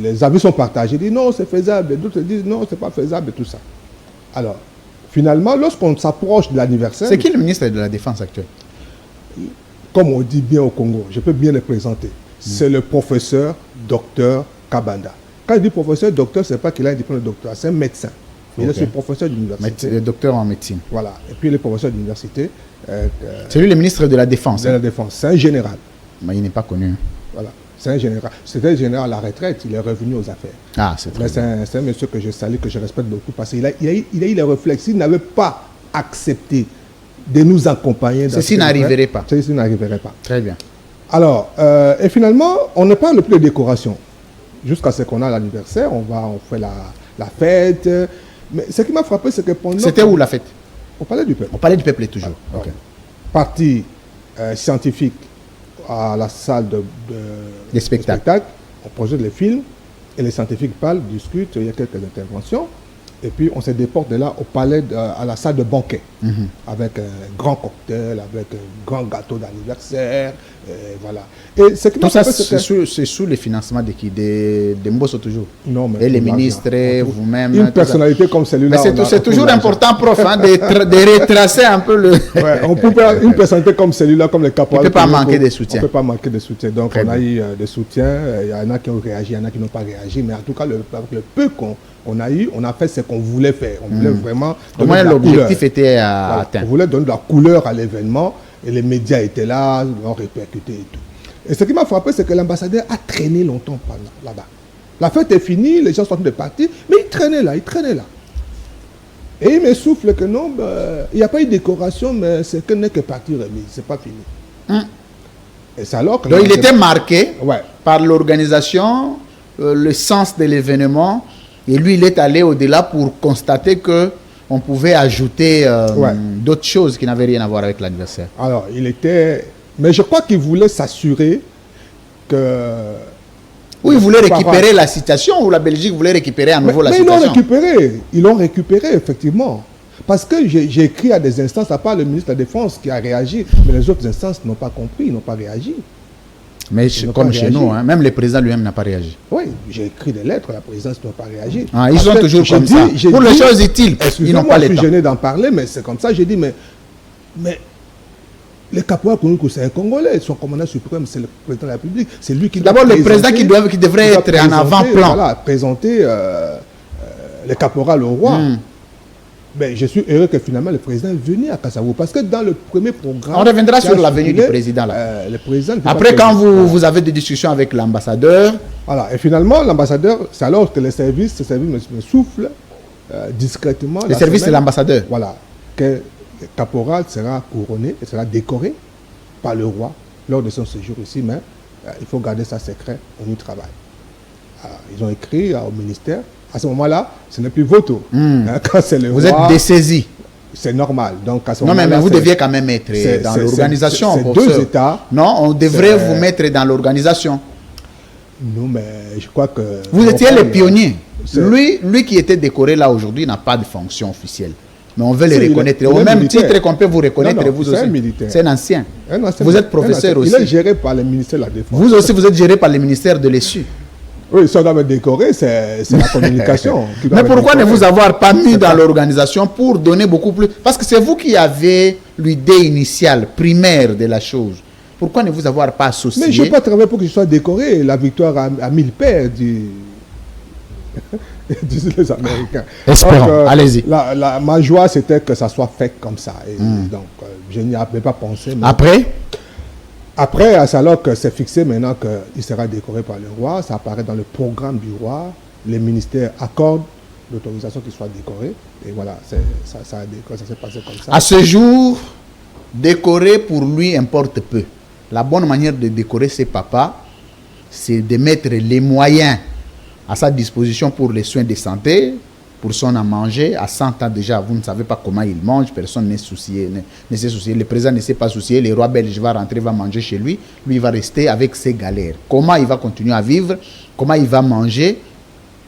Les avis sont partagés. Ils disent non, c'est faisable. D'autres disent non, c'est pas faisable et tout ça. Alors, finalement, lorsqu'on s'approche de l'anniversaire... C'est qui le ministre de la Défense actuel? Comme on dit bien au Congo, je peux bien le présenter. C'est le professeur docteur Kabanda. Quand je dis professeur docteur, ce n'est pas qu'il a un diplôme de docteur, c'est un médecin. Mais il est professeur d'université. Docteur en médecine. Voilà. Et puis il est professeur d'université. C'est lui le ministre de la Défense. De la Défense. C'est un général. Mais il n'est pas connu. Voilà. C'est un général. C'était un général à la retraite. Il est revenu aux affaires. Ah, c'est très bien. C'est un monsieur que je salue, que je respecte beaucoup. Parce qu'il a eu les réflexes. Il n'avait pas accepté de nous accompagner. Ceci n'arriverait pas. Ceci n'arriverait pas. Très bien. Alors, et finalement, on ne parle plus de décoration. Jusqu'à ce qu'on a l'anniversaire, on fait la fête. Mais ce qui m'a frappé, c'est que pendant... C'était où la fête? Au Palais du Peuple. Au Palais du Peuple, toujours. Ah, okay. Partie scientifique à la salle des spectacles. On projette les films et les scientifiques parlent, discutent, il y a quelques interventions. Et puis on se déporte de là au palais, à la salle de banquet, avec un grand cocktail, avec un grand gâteau d'anniversaire, voilà. Et ce qui tout ça, c'est sous le financement de qui? De Mbosso toujours? Non, mais et les ministres, vous-même. Une personnalité comme celui-là. C'est toujours important, prof, hein, de retracer un peu le... Ouais, on peut pas, une personnalité comme celui-là, comme le caporal. On ne peut pas manquer de soutien. On ne peut pas manquer de soutien. Donc on a eu des soutiens, il y en a qui ont réagi, il y en a qui n'ont pas réagi, mais en tout cas, le peu qu'on a eu, on a fait ce qu'on voulait faire. On voulait vraiment... Au moins, l'objectif était atteint. On voulait donner de la couleur à l'événement et les médias étaient là, ont répercuté et tout. Et ce qui m'a frappé, c'est que l'ambassadeur a traîné longtemps là-bas. La fête est finie, les gens sont en train de partir, mais il traînait là. Et il me souffle que non, il n'y a pas eu de décoration, mais c'est que n'est que partie remise, c'est pas fini. Et c'est alors que... Donc il était marqué par l'organisation, le sens de l'événement, et lui il est allé au-delà pour constater que on pouvait ajouter d'autres choses qui n'avaient rien à voir avec l'anniversaire. Alors, il était... Mais je crois qu'il voulait s'assurer que... Ou il voulait récupérer la situation, ou la Belgique voulait récupérer à nouveau la situation. Ils l'ont récupéré, effectivement. Parce que j'ai écrit à des instances, à part le ministre de la Défense qui a réagi, mais les autres instances n'ont pas compris, ils n'ont pas réagi. Mais comme chez nous, hein, même le président lui-même n'a pas réagi. Oui, j'ai écrit des lettres, la présidence n'a pas réagi. Ah, ils sont toujours comme ça. Pour les choses utiles, ils n'ont pas le temps. Je suis gêné d'en parler, mais c'est comme ça. J'ai dit, mais le caporal Kouroukou, c'est un Congolais. Son commandant suprême, c'est le président de la République. C'est lui qui... D'abord, le président qui devrait être en avant-plan. Voilà, présenter le caporal au roi. Ben, je suis heureux que finalement le président est venu à Kassavou. Parce que dans le premier programme... On reviendra sur la venue du président. Là. Le président après, quand vous avez des discussions avec l'ambassadeur... Voilà, et finalement, l'ambassadeur, c'est alors que le service me souffle discrètement... Le service de l'ambassadeur. Voilà, que le caporal sera couronné et sera décoré par le roi lors de son séjour ici, mais il faut garder ça secret, on y travaille. Alors, ils ont écrit au ministère. À ce moment-là, ce n'est plus votre tour. Quand c'est le vous roi, êtes dessaisi. C'est normal. Donc, à ce non, mais vous deviez quand même être dans l'organisation. C'est deux États. Non, on devrait vous mettre dans l'organisation. Non, mais je crois que... Vous étiez les pionniers. Lui qui était décoré là aujourd'hui n'a pas de fonction officielle. Mais on veut le reconnaître. Au même titre qu'on peut vous reconnaître, vous aussi. C'est un militaire. C'est un ancien. Vous êtes professeur aussi. Il est géré par le ministère de la Défense. Vous aussi, vous êtes géré par le ministère de l'Essu. Oui, si on doit me décorer, c'est la communication. Mais pourquoi ne vous avoir pas mis dans l'organisation pour donner beaucoup plus? Parce que c'est vous qui avez l'idée initiale, primaire de la chose. Pourquoi ne vous avoir pas associé? Mais je n'ai pas travaillé pour que je sois décoré. La victoire à 1000 paires disent les Américains. Espérons, allez-y. Ma joie, c'était que ça soit fait comme ça. Et donc, je n'y avais pas pensé. Mais... Après, c'est alors que c'est fixé maintenant qu'il sera décoré par le roi. Ça apparaît dans le programme du roi. Les ministères accordent l'autorisation qu'il soit décoré. Et voilà, ça s'est passé comme ça. À ce jour, décorer pour lui importe peu. La bonne manière de décorer ses papas, c'est de mettre les moyens à sa disposition pour les soins de santé, pour son à manger. À 100 ans déjà, vous ne savez pas comment il mange, personne ne s'est soucié. Le président ne s'est pas soucié, le roi belge va rentrer, va manger chez lui, lui il va rester avec ses galères. Comment il va continuer à vivre, comment il va manger,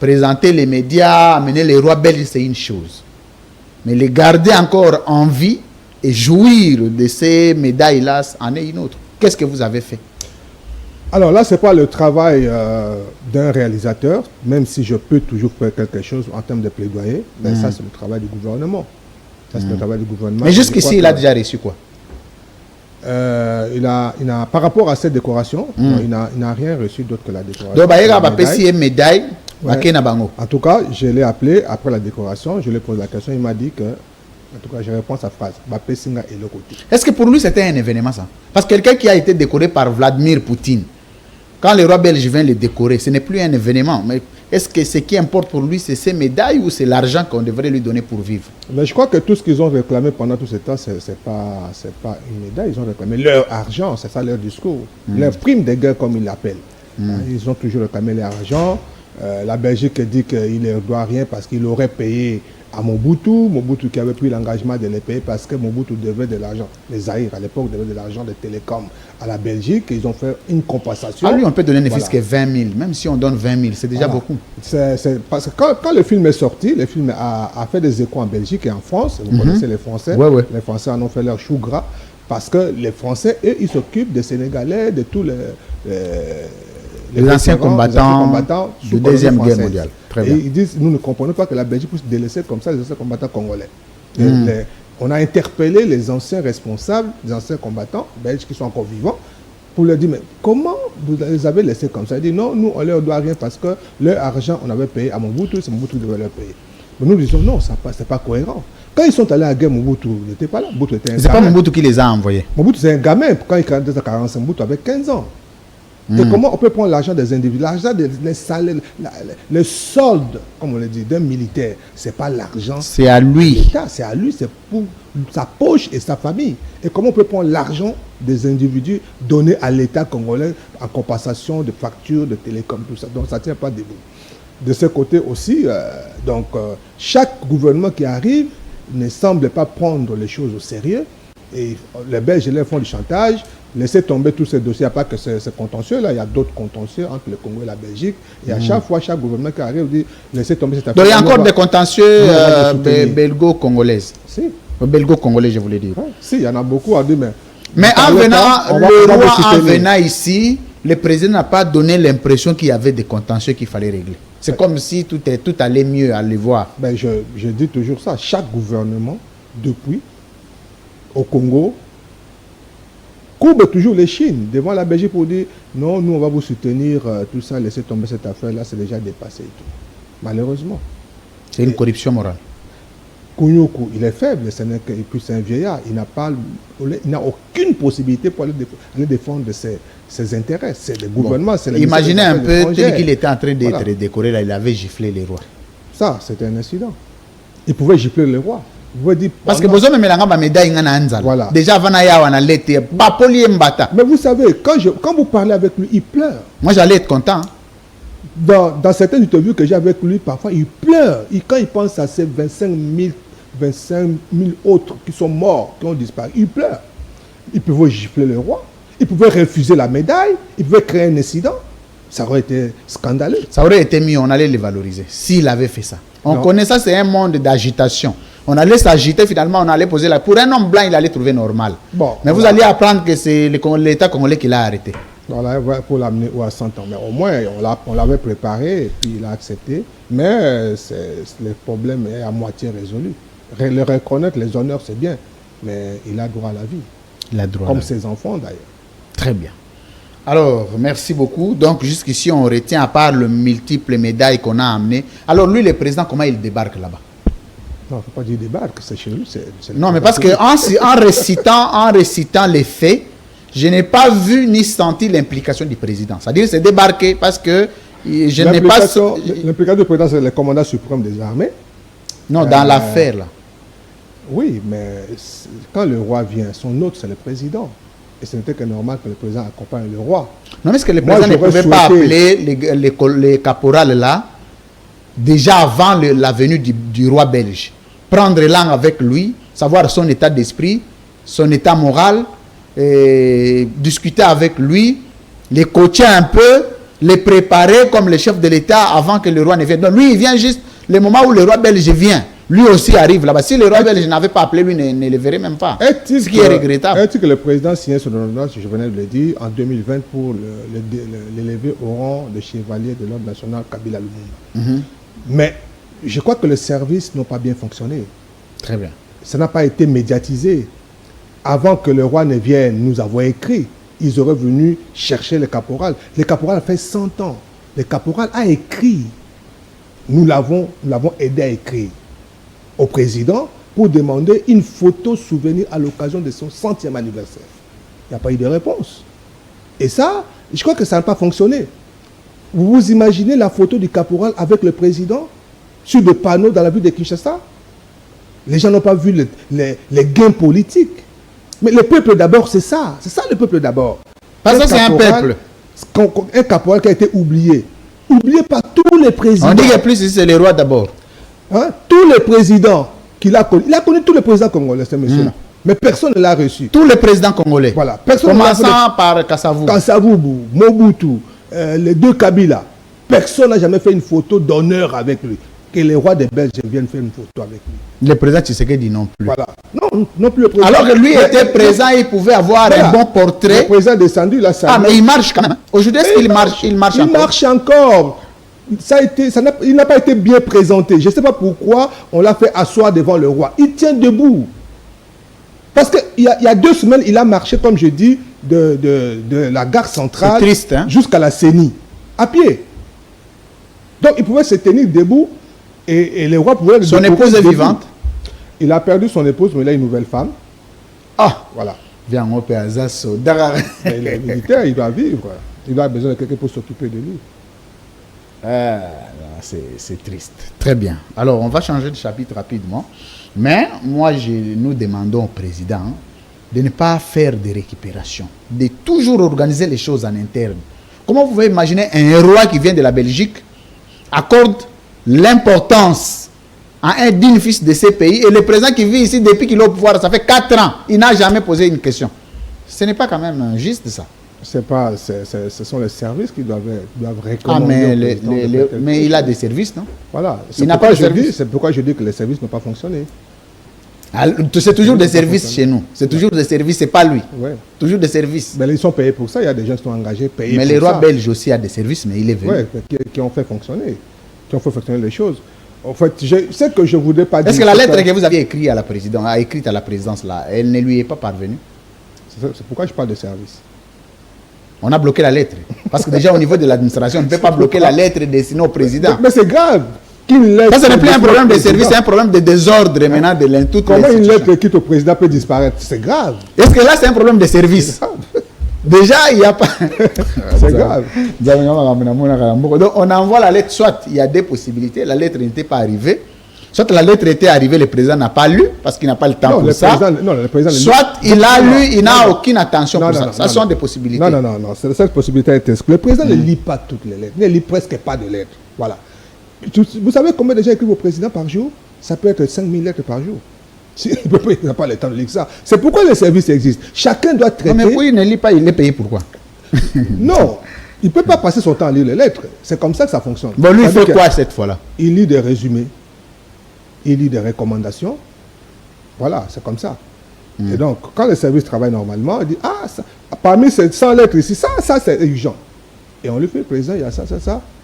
présenter les médias, amener les rois belges, c'est une chose. Mais les garder encore en vie et jouir de ces médailles-là, en est une autre. Qu'est-ce que vous avez fait? Alors là, ce n'est pas le travail d'un réalisateur, même si je peux toujours faire quelque chose en termes de plaidoyer, mais ça, c'est le travail du gouvernement. Ça, c'est le travail du gouvernement. Mais jusqu'ici, il a déjà reçu quoi? Il a, par rapport à cette décoration, il n'a rien reçu d'autre que la décoration. Donc, il y a une médaille Ouais. En tout cas, je l'ai appelé après la décoration, je lui ai posé la question, il m'a dit que, en tout cas, je réponds à sa phrase, Mbappé Singa est le côté. Est-ce que pour lui c'était un événement ça? Parce que quelqu'un qui a été décoré par Vladimir Poutine, quand le roi belge vient le décorer, ce n'est plus un événement. Mais est-ce que ce qui importe pour lui, c'est ces médailles ou c'est l'argent qu'on devrait lui donner pour vivre? Mais je crois que tout ce qu'ils ont réclamé pendant tout ce temps, c'est pas une médaille. Ils ont réclamé leur argent, c'est ça leur discours. Leur prime de guerre, comme ils l'appellent. Ils ont toujours réclamé leur argent. La Belgique dit qu'il ne leur doit rien parce qu'il aurait payé à Mobutu qui avait pris l'engagement de les payer parce que Mobutu devait de l'argent. Les Zaïre, à l'époque, devaient de l'argent de télécom à la Belgique. Ils ont fait une compensation. À lui, on peut donner ne fût-ce que 20 000. Même si on donne 20 000, c'est déjà beaucoup. Parce que quand le film est sorti, le film a fait des échos en Belgique et en France. Vous connaissez les Français. Ouais. Les Français en ont fait leur chou gras. Parce que les Français, eux, ils s'occupent des Sénégalais, de tous les anciens combattants de la Deuxième Guerre mondiale. Très bien. Et ils disent, nous ne comprenons pas que la Belgique puisse délaisser comme ça les anciens combattants congolais. On a interpellé les anciens responsables, les anciens combattants belges qui sont encore vivants, pour leur dire, mais comment vous les avez laissés comme ça? Ils disent, non, nous, on ne leur doit rien parce que leur argent, on avait payé à Mobutu, c'est Mobutu qui devait leur payer. Mais nous disons, non, ce n'est pas cohérent. Quand ils sont allés à la guerre, Mobutu n'était pas là. Mobutu était un gamin. C'est pas Mobutu qui les a envoyés. Mobutu, c'est un gamin. Quand il était à 45, Mobutu avait 15 ans. Et comment on peut prendre l'argent des individus? L'argent des salaires, le solde, comme on le dit, d'un militaire, ce n'est pas l'argent. C'est à lui. C'est à lui, c'est pour sa poche et sa famille. Et comment on peut prendre l'argent des individus donné à l'État congolais en compensation de factures, de télécom, tout ça? Donc ça ne tient pas debout. De ce côté aussi, chaque gouvernement qui arrive ne semble pas prendre les choses au sérieux. Et les Belges les font du chantage, laisser tomber tous ces dossiers. Il n'y a pas que ces contentieux-là, il y a d'autres contentieux entre le Congo et la Belgique. Et à chaque fois, chaque gouvernement qui arrive dit laissez tomber cette affaire. Donc il y a encore des contentieux belgo-congolaises. Si. Belgo-congolais, je voulais dire. Si, il y en a beaucoup à dire, mais en venant ici, le président n'a pas donné l'impression qu'il y avait des contentieux qu'il fallait régler. C'est comme si tout allait mieux à le voir. Ben, je dis toujours ça. Chaque gouvernement, depuis, au Congo, courbe toujours les Chines devant la Belgique pour dire non, nous on va vous soutenir, tout ça, laissez tomber cette affaire-là, c'est déjà dépassé et tout. Malheureusement. C'est une corruption morale. Kounyoukou, il est faible, et puis c'est un vieillard, il n'a aucune possibilité pour aller défendre ses intérêts. C'est le gouvernement, c'est les imaginez un peu, tel qu'il était en train d'être décoré, là, il avait giflé les rois. Ça, c'était un incident. Il pouvait gifler les rois. Parce que besoin de me médaille voilà. Déjà avant mais vous savez, quand vous parlez avec lui, il pleure. Moi j'allais être content. Dans certaines interviews que j'ai avec lui, parfois il pleure. Quand il pense à ces 25 000 autres qui sont morts, qui ont disparu, il pleure. Il pouvait gifler le roi, il pouvait refuser la médaille, il pouvait créer un incident. Ça aurait été scandaleux. Ça aurait été mieux, on allait le valoriser s'il avait fait ça. On connaît ça, c'est un monde d'agitation. On allait s'agiter, finalement, on allait poser la... Pour un homme blanc, il allait trouver normal. Bon, mais vous allez apprendre que c'est l'État congolais qui l'a arrêté. Voilà, pour l'amener à 100 ans. Mais au moins, on l'avait préparé et puis il a accepté. Mais le problème est à moitié résolu. Le reconnaître, les honneurs, c'est bien. Mais il a droit à la vie. Il a droit comme ses enfants, d'ailleurs. Très bien. Alors, merci beaucoup. Donc, jusqu'ici, on retient, à part le multiple médailles qu'on a amenées. Alors, lui, le président, comment il débarque là-bas? Non, il ne faut pas dire débarque, c'est chez lui. Non, mais parce qu'en récitant les faits, je n'ai pas vu ni senti l'implication du président. C'est-à-dire c'est débarqué parce que je n'ai pas... L'implication du président, c'est le commandant suprême des armées. Non, dans l'affaire, là. Oui, mais quand le roi vient, son hôte, c'est le président. Et ce n'était que normal que le président accompagne le roi. Non, mais est-ce que le président ne pouvait pas appeler les caporales là, déjà avant la venue du roi belge, prendre langue avec lui, savoir son état d'esprit, son état moral, et discuter avec lui, les coacher un peu, les préparer comme le chef de l'État avant que le roi ne vienne. Donc lui, il vient juste le moment où le roi belge vient. Lui aussi arrive là-bas. Si le roi belge n'avait pas appelé, lui ne le verrait même pas. Ce qui est regrettable. Est-il que le président signait son ordonnance, je venais de le dire, en 2020 pour l'élever au rang de chevalier de l'ordre national Kabila Lumumba. Mais je crois que les services n'ont pas bien fonctionné. Très bien. Ça n'a pas été médiatisé. Avant que le roi ne vienne nous avoir écrit, ils auraient venu chercher le caporal. Le caporal a fait 100 ans. Le caporal a écrit nous l'avons aidé à écrire au président pour demander une photo souvenir à l'occasion de son 100e anniversaire. Il n'y a pas eu de réponse. Et ça, je crois que ça n'a pas fonctionné. Vous vous imaginez la photo du caporal avec le président sur des panneaux dans la ville de Kinshasa? Les gens n'ont pas vu les gains politiques. Mais le peuple d'abord, c'est ça. C'est ça le peuple d'abord. Parce que c'est un peuple. Un caporal qui a été oublié. Oublié par tous les présidents. On dit que plus c'est les rois d'abord. Hein? Tous les présidents qu'il a connus. Il a connu tous les présidents congolais, ce monsieur-là. Mais personne ne l'a reçu. Tous les présidents congolais. Voilà. Commençant par Kassavou. Kassavou, Mobutu, les deux Kabila. Personne n'a jamais fait une photo d'honneur avec lui. Que les rois des Belges viennent faire une photo avec lui. Le président Tshisekedi non plus. Voilà. Non plus le président. Alors que lui était présent, il pouvait avoir un bon portrait. Le président est descendu, il a salué. Ah, mais il marche quand même. Aujourd'hui, est-ce qu'il marche? Il marche encore. Il marche encore. Il n'a pas été bien présenté. Je ne sais pas pourquoi on l'a fait asseoir devant le roi. Il tient debout. Parce qu'il y a 2 semaines, il a marché, comme je dis, de la gare centrale jusqu'à la CENI, à pied. Donc il pouvait se tenir debout et le roi pouvait... Son épouse est vivante. Il a perdu son épouse, mais il a une nouvelle femme. Ah, voilà. Viens, on peut Il est militaire, il doit vivre. Il a besoin de quelqu'un pour s'occuper de lui. C'est triste. Très bien. Alors, on va changer de chapitre rapidement. Mais moi, nous demandons au président de ne pas faire de récupération, de toujours organiser les choses en interne. Comment vous pouvez imaginer un roi qui vient de la Belgique accorde l'importance à un digne fils de ces pays et le président qui vit ici depuis qu'il est au pouvoir, ça fait 4 ans, il n'a jamais posé une question. Ce n'est pas quand même juste ça. Ce sont les services qui doivent recommander. Ah, mais il a des services, non? Voilà. C'est pourquoi je dis que les services n'ont pas fonctionné. C'est toujours des services chez nous. C'est toujours des services, c'est pas lui. Ouais. Toujours des services. Mais ils sont payés pour ça. Il y a des gens qui sont engagés, payés mais pour ça. Mais les rois belges aussi a des services, mais il est venu. Oui, qui ont fait fonctionner. Qui ont fait fonctionner les choses. En fait, c'est que je ne voudrais pas dire... Est-ce que la lettre que vous aviez écrite à la présidence, là, elle ne lui est pas parvenue? C'est pourquoi je parle de service. On a bloqué la lettre. Parce que déjà au niveau de l'administration, on ne peut pas bloquer la lettre destinée au président. Mais c'est grave. Ça, ce n'est plus un problème de service, c'est un problème de désordre maintenant de l'intitulé. Comment une lettre quitte au président peut disparaître? C'est grave. Est-ce que là, c'est un problème de service? Déjà, il n'y a pas... C'est grave. Donc, on envoie la lettre, soit il y a des possibilités, la lettre n'était pas arrivée, soit la lettre était arrivée, le président n'a pas lu, parce qu'il n'a pas le temps pour ça. Soit il a lu, il n'a aucune attention pour ça. Ça sont des possibilités. Non. Cette possibilité est exclue. Le président ne lit pas toutes les lettres. Il ne lit presque pas de lettres. Voilà. Vous savez combien de gens écrivent au président par jour? Ça peut être 5000 lettres par jour. Il n'a pas le temps de lire ça. C'est pourquoi les services existent. Chacun doit traiter... Non, mais pourquoi il ne lit pas? Il est payé pourquoi? Non, il ne peut pas passer son temps à lire les lettres. C'est comme ça que ça fonctionne. Bon, lui, il fait quoi cette fois-là? Il lit des résumés. Il lit des recommandations. Voilà, c'est comme ça. Et donc, quand les services travaillent normalement, il dit, ah, ça, parmi ces 100 lettres ici, ça c'est urgent. Et on lui fait, président, il y a ça.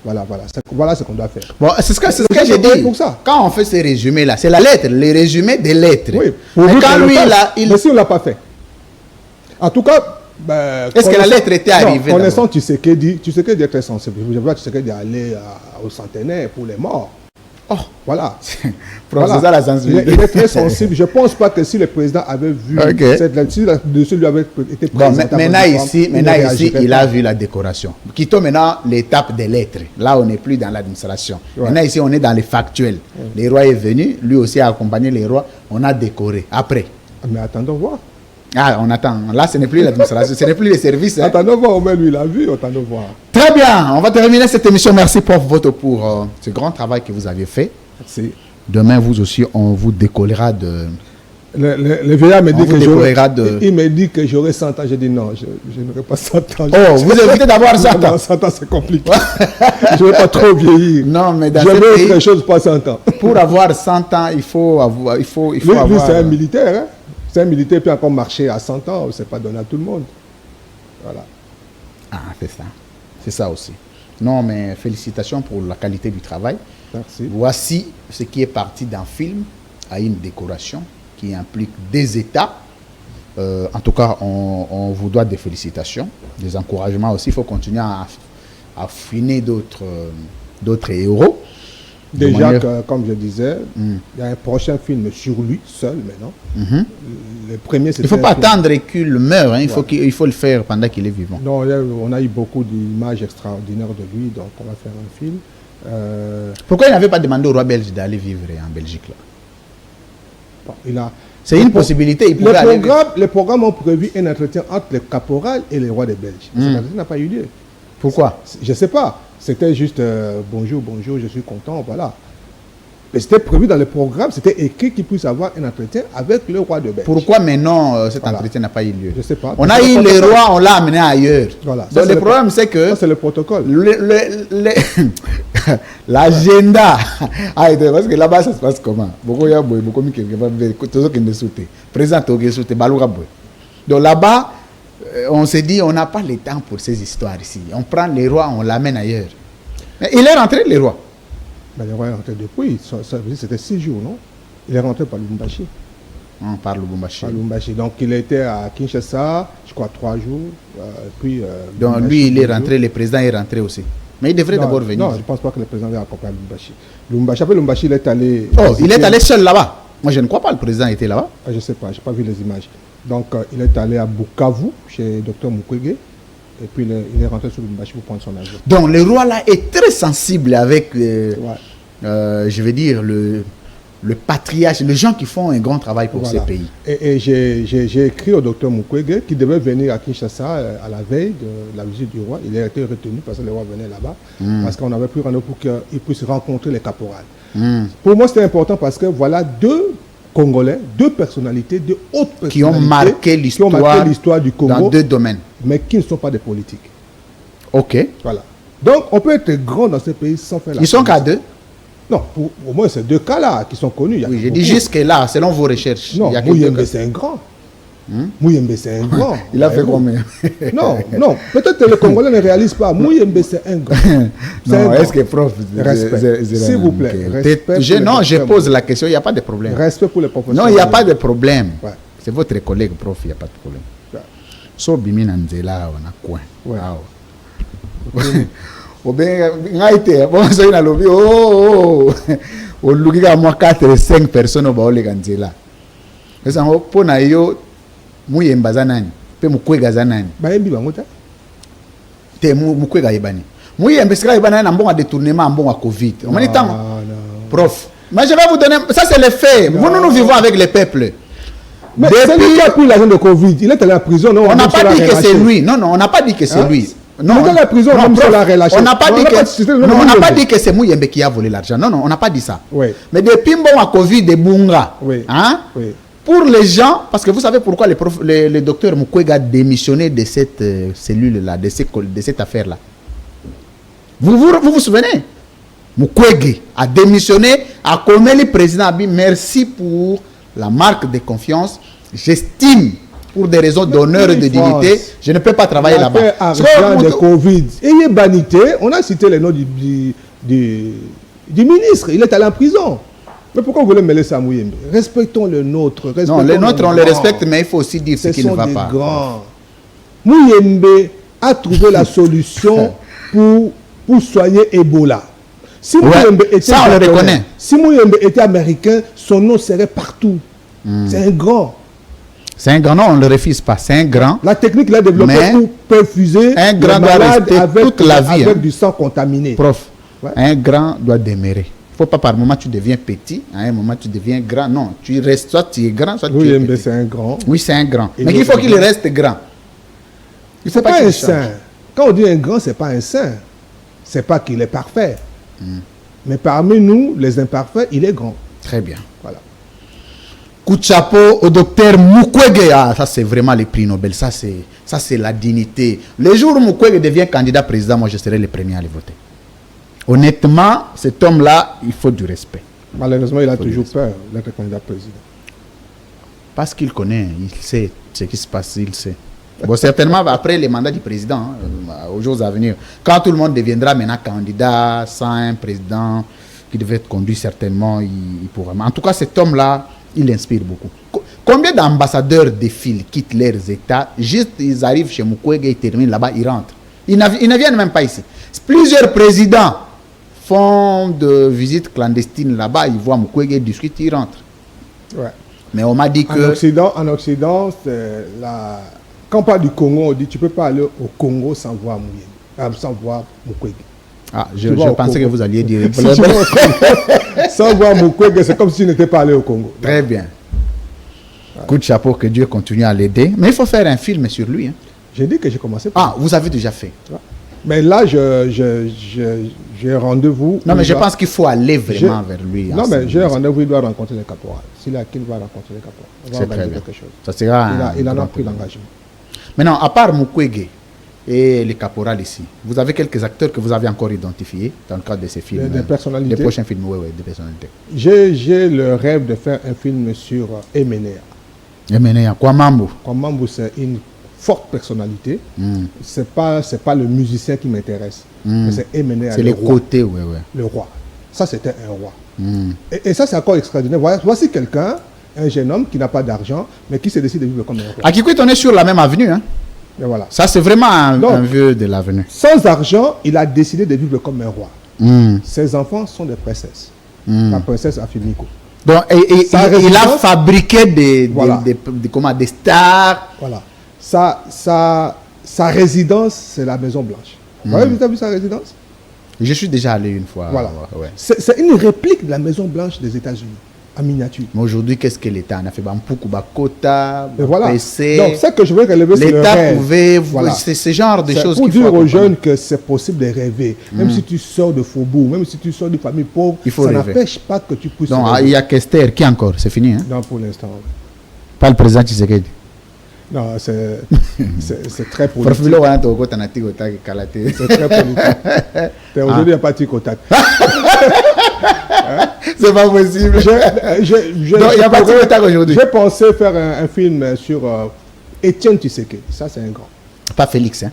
Voilà ce qu'on doit faire. Bon, c'est ce que j'ai dit. Pour ça. Quand on fait ces résumés-là, c'est la lettre, les résumés des lettres. Oui. Mais quand lui, mais si on ne l'a pas fait. En tout cas... est-ce que la lettre était arrivée? Connaissant Tshisekedi est très sensible. Je vois Tshisekedi aller au centenaire pour les morts. Oh, voilà. Ça, la sensibilité. Il est très sensible. Je ne pense pas que si le président avait vu cette lettre, si le dessus lui avait été présenté. Bon, maintenant ici, il a vu la décoration. Quittons maintenant l'étape des lettres. Là, on n'est plus dans l'administration. Ouais. Maintenant ici, on est dans les factuels. Ouais. Le roi est venu, lui aussi a accompagné les rois. On a décoré. Après. Mais attendons voir. Ah, on attend. Là, ce n'est plus l'administration, ce n'est plus les services. Attendons voir, mais lui, il a vu, attendons voir. Très bien, on va terminer cette émission. Merci pour ce grand travail que vous avez fait. Merci. Demain, vous aussi, on vous décollera de... Le vieillard me dit il me dit que j'aurai 100 ans. J'ai dit non, je n'aurai pas 100 ans. Oh, vous évitez d'avoir 100 ans. 100 ans, c'est compliqué. Je ne vais pas trop vieillir. Non, mais dans je veux autre chose, pas 100 ans. Pour avoir 100 ans, il faut avoir... Lui, c'est un militaire, hein. C'est un militaire peut encore marcher à 100 ans, c'est pas donné à tout le monde. Voilà. Ah, c'est ça. C'est ça aussi. Non, mais félicitations pour la qualité du travail. Merci. Voici ce qui est parti d'un film à une décoration qui implique des étapes. En tout cas, on vous doit des félicitations, des encouragements aussi. Il faut continuer à affiner d'autres héros. Déjà, comme je disais, il y a un prochain film sur lui, seul maintenant. Le premier, il ne faut pas attendre qu'il meure, hein. Il faut le faire pendant qu'il est vivant. Non, on a eu beaucoup d'images extraordinaires de lui, donc on va faire un film. Pourquoi il n'avait pas demandé au roi belge d'aller vivre en Belgique là? Bon, c'est une possibilité. Les programmes ont prévu un entretien entre le caporal et les rois des Belges. Cet entretien n'a pas eu lieu. Pourquoi? Je ne sais pas. C'était juste bonjour, je suis content, voilà. Mais c'était prévu dans le programme, c'était écrit qu'il puisse avoir un entretien avec le roi de Belgique. Pourquoi maintenant cet entretien n'a pas eu lieu? Je ne sais pas. On a eu les rois, on l'a amené ailleurs. Voilà. Donc le problème, c'est que... Ça, c'est le protocole. L'agenda. Parce que là-bas, ça se passe comment? Donc là-bas, on s'est dit, on n'a pas le temps pour ces histoires ici. On prend les rois, on l'amène ailleurs. Mais il est rentré, les rois. Ben, le roi est rentré depuis. C'était 6 jours, non? Il est rentré par Lubumbashi. Par Lubumbashi. Par Lubumbashi. Donc il était à Kinshasa, je crois 3 jours. Puis, donc lui, il est rentré, le président est rentré aussi. Mais il devrait d'abord venir. Non, je ne pense pas que le président ait accompagné Lubumbashi. Lubumbashi, après Lubumbashi, il est allé... Oh, il est allé seul là-bas. Moi, je ne crois pas que le président était là-bas. Je ne sais pas, je n'ai pas vu les images. Donc, il est allé à Bukavu, chez Dr Mukwege. Et puis, il est rentré sur Lubumbashi pour prendre son avion. Donc, le roi là est très sensible avec, je vais dire, le patriarche, les gens qui font un grand travail pour ces pays. Et j'ai écrit au docteur Mukwege qui devait venir à Kinshasa à la veille de la visite du roi. Il a été retenu parce que le roi venait là-bas. Parce qu'on avait pris rendez-vous pour qu'il puisse rencontrer les caporales. Pour moi, c'était important parce que voilà 2 Congolais, 2 personnalités, 2 hautes personnalités qui ont marqué l'histoire du Congo dans 2 domaines. Mais qui ne sont pas des politiques. Ok. Voilà. Donc, on peut être grand dans ces pays sans faire la Ils sont qu'à 2? Non, au moins, c'est 2 cas-là qui sont connus. Oui, j'ai dit jusque-là, selon vos recherches. Non, Mouyembe, c'est un grand. Mouyembe, c'est un grand. Il a fait combien? Non, peut-être que le Congolais ne réalise pas. Mouyembe, c'est un grand. Non, est-ce que prof... Respect. S'il vous plaît. Non, je pose la question, il n'y a pas de problème. Respect pour les professeurs. Non, il n'y a pas de problème. C'est votre collègue, prof, il n'y a pas de problème. So, Bimi Nanzela, on a coin. Au bien, bon, ça, il a lobby. Oh, au Lugiga, moi, 4 et 5 personnes au Baole Ganzela. Mais ça, pour Nayo, Mouyemba Zanani, pe Mukwega Zanani. Bayembi Bangota? Te Mukwega Ibani. Mouyemba, c'est là, Ibani, un bon détournement, un bon à Covid. On est temps, prof. Mais je vais vous donner, ça c'est le fait. Nous vivons avec les peuples. Mais c'est lui qui a pris l'argent de Covid. Il est allé à la prison, non? On n'a pas dit que c'est lui. Non, on n'a pas dit que c'est lui. Non, dans la prison, on l'a relâché. On n'a pas dit que c'est Mouyembe qui a volé l'argent. Non, on n'a pas dit ça. Oui. Mais depuis à Covid de Bunga, hein, pour les gens, parce que vous savez pourquoi le docteur Mukwege a démissionné de cette cellule-là, de cette affaire-là. Vous vous souvenez? Mukwege a démissionné, a commis le président Abi, merci pour la marque de confiance. J'estime, pour des raisons d'honneur et de dignité, je ne peux pas travailler là-bas. De Covid. Et banité, on a cité le nom du ministre. Il est allé en prison. Mais pourquoi vous voulez mêler ça à Mouyembe? Respectons le nôtre. Non, le nôtre, on le respecte, mais il faut aussi dire ce qui ne va pas. Mouyembe a trouvé la solution pour soigner Ebola. Si Mouyembe était ça, on le reconnaît. Si Mouyembe était américain, son nom serait partout. C'est un grand. C'est un grand, non, on ne le refuse pas. C'est un grand. La technique qu'il a développée pour perfuser un grand doit rester toute la vie avec du sang contaminé. Prof, un grand doit demeurer. Il ne faut pas par moment tu deviens petit, à un moment tu deviens grand. Non, tu restes, soit tu es grand, soit tu es petit. C'est un grand. Oui, c'est un grand. Mais il faut qu'il reste grand. Il ne faut pas un saint. Quand on dit un grand, ce n'est pas un saint. Ce n'est pas qu'il est parfait. Mais parmi nous, les imparfaits, il est grand. Très bien. Voilà. Coup de chapeau au docteur Mukwege. Ah, ça c'est vraiment le prix Nobel. Ça c'est la dignité. Le jour où Mukwege devient candidat président, moi je serai le premier à le voter. Honnêtement, cet homme-là, il faut du respect. Malheureusement, il a toujours peur d'être candidat président. Parce qu'il connaît, il sait ce qui se passe, il sait. Bon, certainement, après les mandats du président, aux jours à venir, quand tout le monde deviendra maintenant candidat, sans un président qui devait être conduit, certainement, il pourra. Mais en tout cas, cet homme-là, il inspire beaucoup. Combien d'ambassadeurs défilent, quittent leurs États, juste ils arrivent chez Mukwege, ils terminent là-bas, ils rentrent. Ils ne viennent même pas ici. Plusieurs présidents font de visites clandestines là-bas, ils voient Mukwege discuter, ils rentrent. Ouais. Mais on m'a dit que... En Occident, quand on parle du Congo, on dit tu ne peux pas aller au Congo sans voir sans voir Mukwege. Ah, je pensais que vous alliez dire... Sans voir Mukwege, c'est comme si tu n'étais pas allé au Congo. Très bien. Coup de chapeau, que Dieu continue à l'aider. Mais il faut faire un film sur lui. Hein. J'ai dit que j'ai commencé. Vous avez déjà fait. Ouais. Mais là, j'ai rendez-vous. Non, mais je pense qu'il faut aller vraiment vers lui. Non, mais j'ai rendez-vous, il doit rencontrer le caporal. S'il a qu'il va rencontrer le caporal. C'est très bien. Quelque chose. Ça sera il en a pris l'engagement. Maintenant, à part Mukwege et le caporal ici, vous avez quelques acteurs que vous avez encore identifiés dans le cadre de ces films. Des personnalités. Des prochains films, oui, des personnalités. J'ai le rêve de faire un film sur Emenea. Emenea, Kwamambu. Kwamambu, c'est une forte personnalité. C'est pas le musicien qui m'intéresse. C'est Emenea. C'est les côtés, oui. Le roi. Ça, c'était un roi. Et ça, c'est encore extraordinaire. Voici quelqu'un, un jeune homme qui n'a pas d'argent, mais qui se décide de vivre comme un roi. À Kikwit, on est sur la même avenue. Hein? Et voilà. Ça, c'est vraiment un vieux de l'avenue. Sans argent, il a décidé de vivre comme un roi. Ses enfants sont des princesses. La princesse Afimiko. Donc, il a fabriqué des stars. Voilà. Sa résidence, c'est la Maison Blanche. Vous avez vu sa résidence? Je suis déjà allé une fois. Voilà. Ouais. C'est une réplique de la Maison Blanche des États-Unis, en miniature. Mais aujourd'hui, qu'est-ce que l'État a fait? Bampoukou, Bakota, voilà. PC. Donc, ce que je veux relever, c'est l'État pouvait... Voilà. C'est ce genre de choses qu'il faut dire aux jeunes que c'est possible de rêver. Même si tu sors de Faubourg, même si tu sors d'une famille pauvre, ça n'empêche pas que tu puisses rêver. Il y a Kester. Qui encore? C'est fini, hein? Non, pour l'instant. Pas le président Tshisekedi. Non, c'est très politique. C'est très politique. Aujourd'hui, il n'y a pas de tic-au-tac. C'est pas possible. Il n'y a pas de tic-au-tac aujourd'hui. J'ai pensé faire un film sur Étienne Tshisekedi. Ça, c'est un grand. Pas Félix, hein?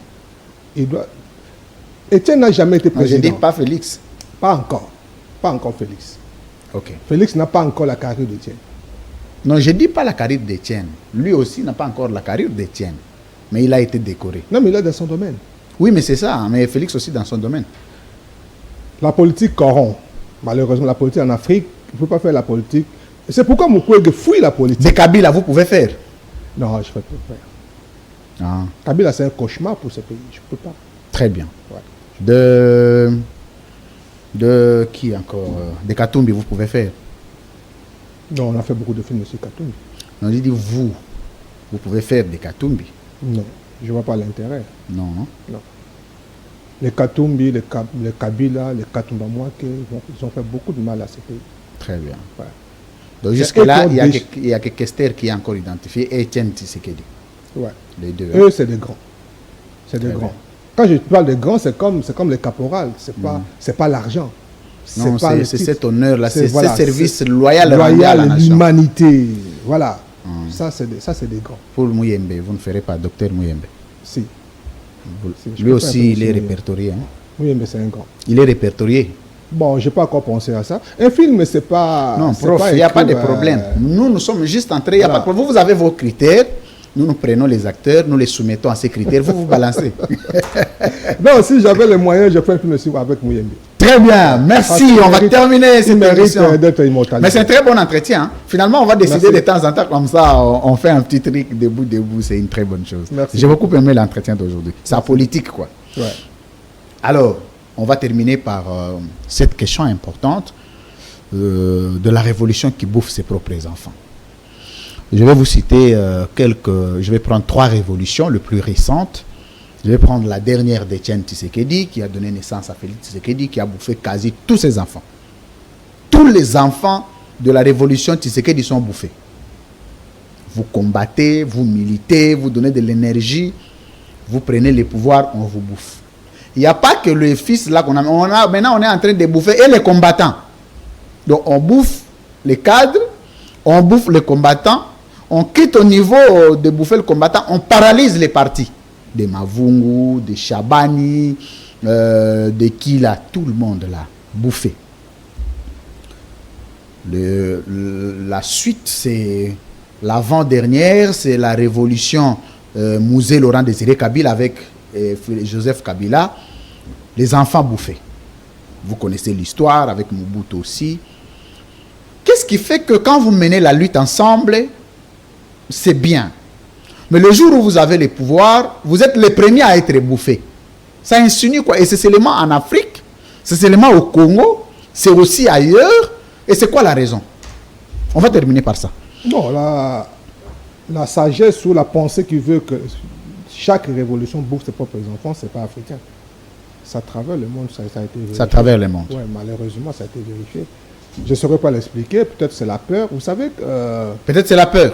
Étienne n'a jamais été président. Je dis pas Félix. Pas encore. Pas encore Félix. Ok. Félix n'a pas encore la carrière d'Étienne. Non, je ne dis pas la carrière d'Étienne. Lui aussi n'a pas encore la carrière d'Étienne. Mais il a été décoré. Non, mais il est dans son domaine. Oui, mais c'est ça. Mais Félix aussi dans son domaine. La politique corrompt. Malheureusement, la politique en Afrique, il ne faut pas faire la politique. C'est pourquoi Mukwege fuit la politique. De Kabila, vous pouvez faire? Non, je ne peux pas faire. Kabila, c'est un cauchemar pour ce pays. Je ne peux pas. Très bien. Ouais. De qui encore? De Katumbi, vous pouvez faire? Non, on a fait beaucoup de films sur Katumbi. On dit vous pouvez faire des Katumbi? Non, je ne vois pas l'intérêt. Non. Les Katumbi, les Kabila, les Katumba Mwake, ils ont fait beaucoup de mal à ce pays. Très bien. Ouais. Donc jusque-là, il y a que Kester qui est encore identifié et Etienne Tshisekedi. Ouais. Les deux. Eux, c'est des grands. C'est des grands. Quand je parle de grands, c'est comme les caporales. C'est pas l'argent. Non, c'est cet honneur-là, c'est ce service loyal à la nation. L'humanité. Voilà. Ça, c'est des grands. Pour Muyembe, vous ne ferez pas Docteur Muyembe? Si. Lui aussi, il est répertorié. Hein? Muyembe, c'est un grand. Il est répertorié. Bon, je n'ai pas encore pensé à ça. Un film, c'est pas... Non, prof, il n'y a pas de problème. Nous sommes juste entrés. Voilà. Vous avez vos critères. Nous prenons les acteurs, nous les soumettons à ces critères. Vous balancez. Non, si j'avais les moyens, je ferais un film avec Muyembe. Très bien, merci. On va terminer cette émission. D'être immortal. Mais c'est un très bon entretien. Hein. Finalement, on va décider de temps en temps comme ça. On fait un petit truc debout. C'est une très bonne chose. J'ai beaucoup aimé l'entretien d'aujourd'hui. C'est politique, quoi. Ouais. Alors, on va terminer par cette question importante de la révolution qui bouffe ses propres enfants. Je vais vous citer je vais prendre 3 révolutions les plus récentes. Je vais prendre la dernière d'Étienne Tshisekedi, qui a donné naissance à Félix Tshisekedi, qui a bouffé quasi tous ses enfants. Tous les enfants de la révolution Tshisekedi sont bouffés. Vous combattez, vous militez, vous donnez de l'énergie, vous prenez les pouvoirs, on vous bouffe. Il n'y a pas que le fils là qu'on a. Maintenant, on est en train de bouffer et les combattants. Donc, on bouffe les cadres, on bouffe les combattants, on quitte au niveau de bouffer le combattant, on paralyse les partis. Des Mavungu, des Chabani, des Kila, tout le monde là, bouffé. La suite, c'est l'avant-dernière, c'est la révolution Mouzé Laurent Désiré Kabila avec Joseph Kabila, les enfants bouffés. Vous connaissez l'histoire avec Mobutu aussi. Qu'est-ce qui fait que quand vous menez la lutte ensemble, c'est bien. Mais le jour où vous avez les pouvoirs, vous êtes les premiers à être bouffés. Ça insinue quoi? Et c'est seulement en Afrique, c'est seulement au Congo, c'est aussi ailleurs. Et c'est quoi la raison? On va terminer par ça. Bon, la sagesse ou la pensée qui veut que chaque révolution bouffe ses propres enfants, c'est pas africain. Ça travers le monde, ça a été vérifié. Ça travers le monde. Oui, malheureusement, ça a été vérifié. Je ne saurais pas l'expliquer, peut-être c'est la peur. Vous savez peut-être c'est la peur.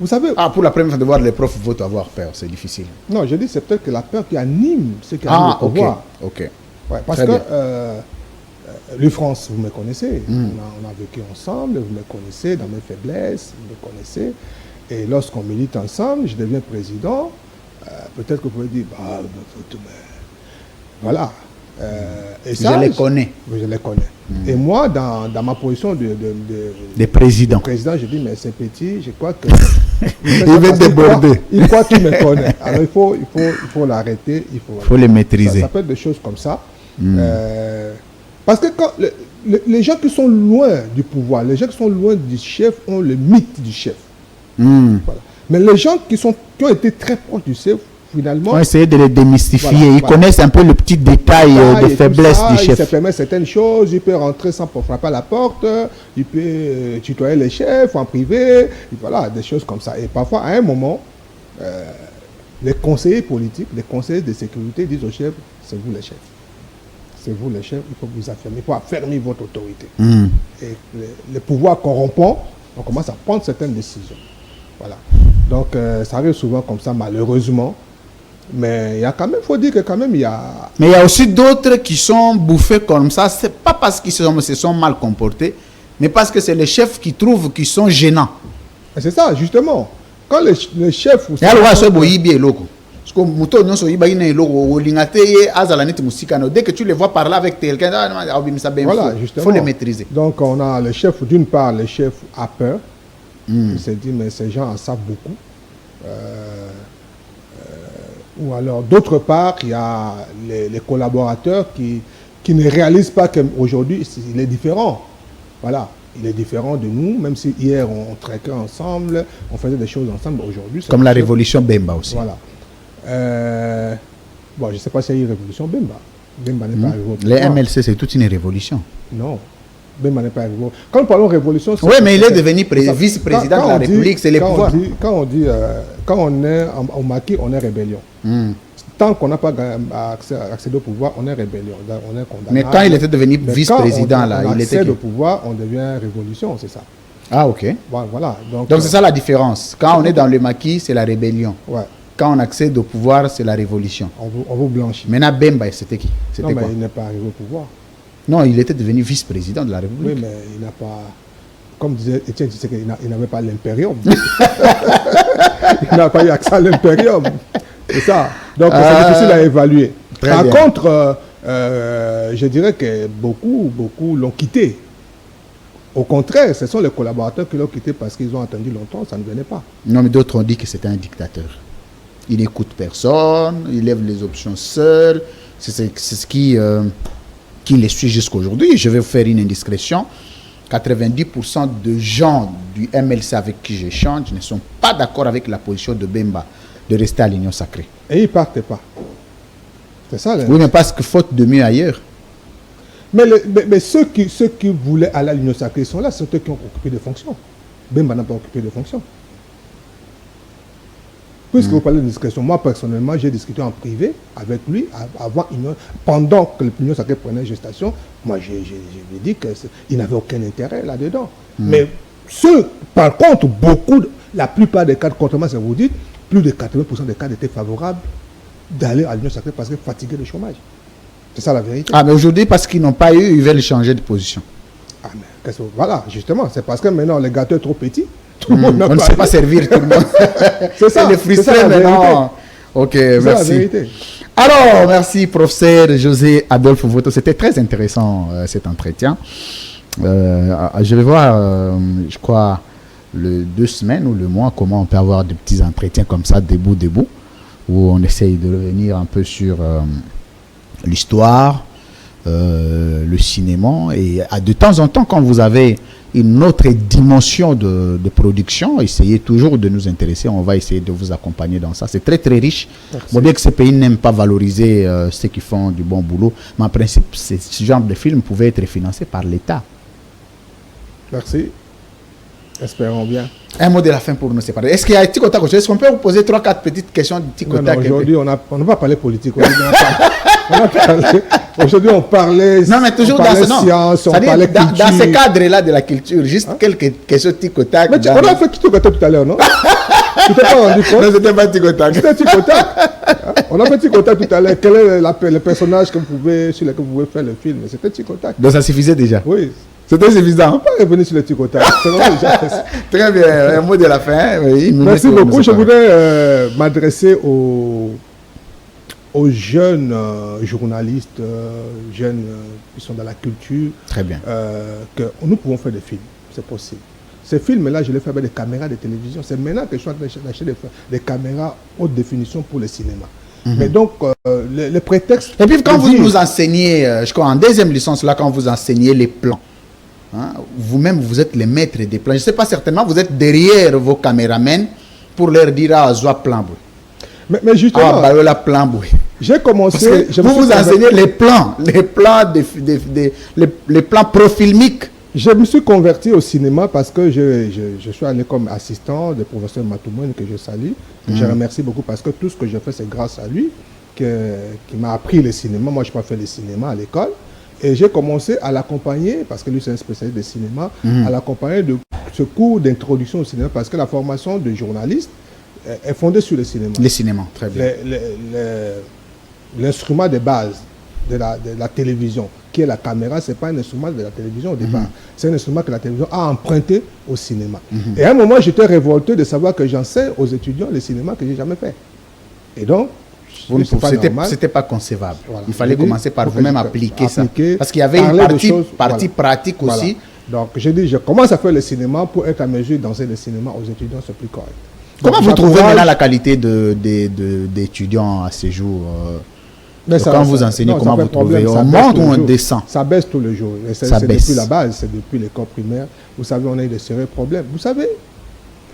Vous savez... pour la première fois de voir les profs votent avoir peur, c'est difficile. Non, je dis c'est peut-être que la peur qui anime ce qui anime le pouvoir. Ok. Ouais, parce très que France, vous me connaissez. On a vécu ensemble, vous me connaissez dans mes faiblesses, vous me connaissez. Et lorsqu'on milite ensemble, je deviens président, peut-être que vous pouvez dire, voilà. Et ça, je les connais. Je les connais. Et moi, dans ma position de président, je dis, mais c'est petit, je crois que... il va déborder. Il croit qu'il me connaît. Alors il faut l'arrêter, il faut les maîtriser. Ça peut être des choses comme ça. Parce que quand les gens qui sont loin du pouvoir, les gens qui sont loin du chef ont le mythe du chef. Voilà. Mais les gens qui ont été très proches du chef, finalement... On va essayer de les démystifier. Ils connaissent un peu le petit détail de faiblesse du chef. Il se permet certaines choses. Il peut rentrer sans frapper à la porte. Il peut tutoyer les chefs en privé. Voilà, des choses comme ça. Et parfois, à un moment, les conseillers politiques, les conseillers de sécurité disent aux chefs, c'est vous les chefs. C'est vous les chefs, il faut vous affirmer, il faut affermir votre autorité. Et les pouvoirs corrompants, on commence à prendre certaines décisions. Voilà. Donc, ça arrive souvent comme ça, malheureusement. Mais il y a quand même, il faut dire que quand même, il y a... Mais il y a aussi d'autres qui sont bouffés comme ça. Ce n'est pas parce qu'ils se sont mal comportés, mais parce que c'est les chefs qui trouvent qu'ils sont gênants. C'est ça, justement. Quand les chefs... Dès que tu les vois parler avec quelqu'un, voilà, il faut les maîtriser. Donc on a le chef, d'une part, le chef a peur. Il s'est dit, mais ces gens en savent beaucoup. Ou alors, d'autre part, il y a les collaborateurs qui ne réalisent pas qu'aujourd'hui, il est différent. Voilà, il est différent de nous, même si hier, on traquait ensemble, on faisait des choses ensemble. Aujourd'hui, comme la révolution Bemba aussi. Voilà. Bon, je ne sais pas s'il y a eu une révolution Bemba. Bemba n'est pas arrivé au pouvoir. Les MLC, c'est toute une révolution. Non. Bemba n'est pas arrivé. Quand nous parlons de révolution... Oui, mais il est devenu vice-président de la République, c'est les pouvoirs. Quand on est au maquis, on est rébellion. Tant qu'on n'a pas accédé au pouvoir, on est rébellion. On est condamné. Mais quand il était devenu vice-président, là, il était... accède au pouvoir, on devient révolution, c'est ça. Ah, ok. Voilà. Donc c'est ça la différence. Quand on est dans le maquis, c'est la rébellion. Ouais. Quand on accède au pouvoir, c'est la révolution. On vous blanchit. Maintenant, Bemba, c'était qui? Non, mais il n'est pas arrivé au pouvoir. Non, il était devenu vice-président de la République. Oui, mais il n'a pas... Comme disait Étienne, tu sais qu'il n'avait pas l'impérium. Il n'a pas eu accès à l'impérium. C'est ça. Donc, c'est difficile à évaluer. Par contre, je dirais que beaucoup l'ont quitté. Au contraire, ce sont les collaborateurs qui l'ont quitté parce qu'ils ont attendu longtemps, ça ne venait pas. Non, mais d'autres ont dit que c'était un dictateur. Il n'écoute personne, il lève les options seul. C'est ce qui les suit jusqu'à aujourd'hui. Je vais vous faire une indiscrétion. 90% de gens du MLC avec qui j'échange ne sont pas d'accord avec la position de Bemba de rester à l'Union sacrée. Et ils ne partent pas. C'est ça. Oui, mais parce que faute de mieux ailleurs. Mais ceux qui voulaient aller à l'Union sacrée sont là, c'est ceux qui ont occupé des fonctions. Bemba n'a pas occupé de fonctions. Puisque vous parlez de discrétion, moi personnellement, j'ai discuté en privé avec lui pendant que l'Union sacrée prenait gestation. Moi, je lui ai dit qu'il n'avait aucun intérêt là-dedans. Mais par contre, la plupart des cas, contrairement à ce que vous dites, plus de 80% des cas étaient favorables d'aller à l'Union sacrée parce qu'ils fatiguaient le chômage. C'est ça la vérité. Ah, mais aujourd'hui, parce qu'ils n'ont pas eu, ils veulent changer de position. Ah, mais voilà, justement, c'est parce que maintenant, le gâteau est trop petit. Tout le monde on ne sait pas servir tout le monde. C'est ça. Les frustrés maintenant. Ok, merci. La vérité. Alors, merci, professeur José Adolphe Voto. C'était très intéressant, cet entretien. Je vais voir, je crois, le 2 semaines ou le mois, comment on peut avoir des petits entretiens comme ça, debout, où on essaye de revenir un peu sur l'histoire, le cinéma. Et de temps en temps, quand vous avez une autre dimension de production, essayez toujours de nous intéresser. On va essayer de vous accompagner dans ça. C'est très, très riche. Bon, bien que ces pays n'aiment pas valoriser ceux qui font du bon boulot, mais en principe, ce genre de film pouvait être financé par l'État. Merci. Espérons bien. Un mot de la fin pour nous séparer. Est-ce qu'il y a Tic au Tac? Est-ce qu'on peut vous poser 3-4 petites questions de Tic au Tac? Aujourd'hui, on n'a pas parlé politique. Aujourd'hui, on parlait non, mais toujours dans ce science, on parlait culture. Dans ce cadre-là de la culture, juste quelques questions Tic au Tac. Mais on a fait Tic au Tac tout à l'heure, non? Tu t'es pas rendu compte? Non, c'était pas Tic au Tac. C'était Tic au Tac. On a fait Tic au Tac tout à l'heure. Quel est le personnage sur lequel vous pouvez faire le film? C'était Tic au Tac. Donc ça suffisait déjà? Oui. C'était suffisant. On peut revenir sur le Tic au Tac. Très bien. Un mot de la fin. Merci beaucoup. Je voudrais m'adresser aux jeunes journalistes, jeunes qui sont dans la culture. Très bien. Que nous pouvons faire des films. C'est possible. Ces films-là, je les fais avec des caméras de télévision. C'est maintenant que je suis en train d'acheter des caméras haute définition pour le cinéma. Mais donc, le prétexte... Et puis quand vous nous enseignez, je crois en deuxième licence, là, quand vous enseignez les plans, hein, vous-même, vous êtes les maîtres des plans. Je ne sais pas, certainement, vous êtes derrière vos caméramens pour leur dire, ah, Zoua plan. Mais justement, la plan. J'ai commencé... Vous enseignez les plans profilmiques. Je me suis converti au cinéma parce que je suis allé comme assistant de professeur Matoumoine que je salue. Je remercie beaucoup parce que tout ce que je fais, c'est grâce à lui qui m'a appris le cinéma. Moi, je n'ai pas fait le cinéma à l'école. Et j'ai commencé à l'accompagner, parce que lui, c'est un spécialiste de cinéma, à l'accompagner de ce cours d'introduction au cinéma parce que la formation de journaliste est fondée sur le cinéma. Le cinéma, très bien. L'instrument de base de la télévision, qui est la caméra, ce n'est pas un instrument de la télévision au départ. C'est un instrument que la télévision a emprunté au cinéma. Et à un moment, j'étais révolté de savoir que j'enseigne aux étudiants le cinéma que je n'ai jamais fait. Et donc, c'était pas concevable. Voilà. Il fallait commencer par vous-même appliquer ça. Parce qu'il y avait une partie pratique aussi. Donc, j'ai dit, je commence à faire le cinéma pour être à mesure d'enseigner le cinéma aux étudiants, c'est plus correct. Comment vous trouvez maintenant la qualité d'étudiants à ce jour? Quand vous enseignez, comment vous trouvez? On monte ou on descend? Ça baisse tous les jours. C'est depuis la base, c'est depuis l'école primaire. Vous savez, on a eu de sérieux problèmes. Vous savez,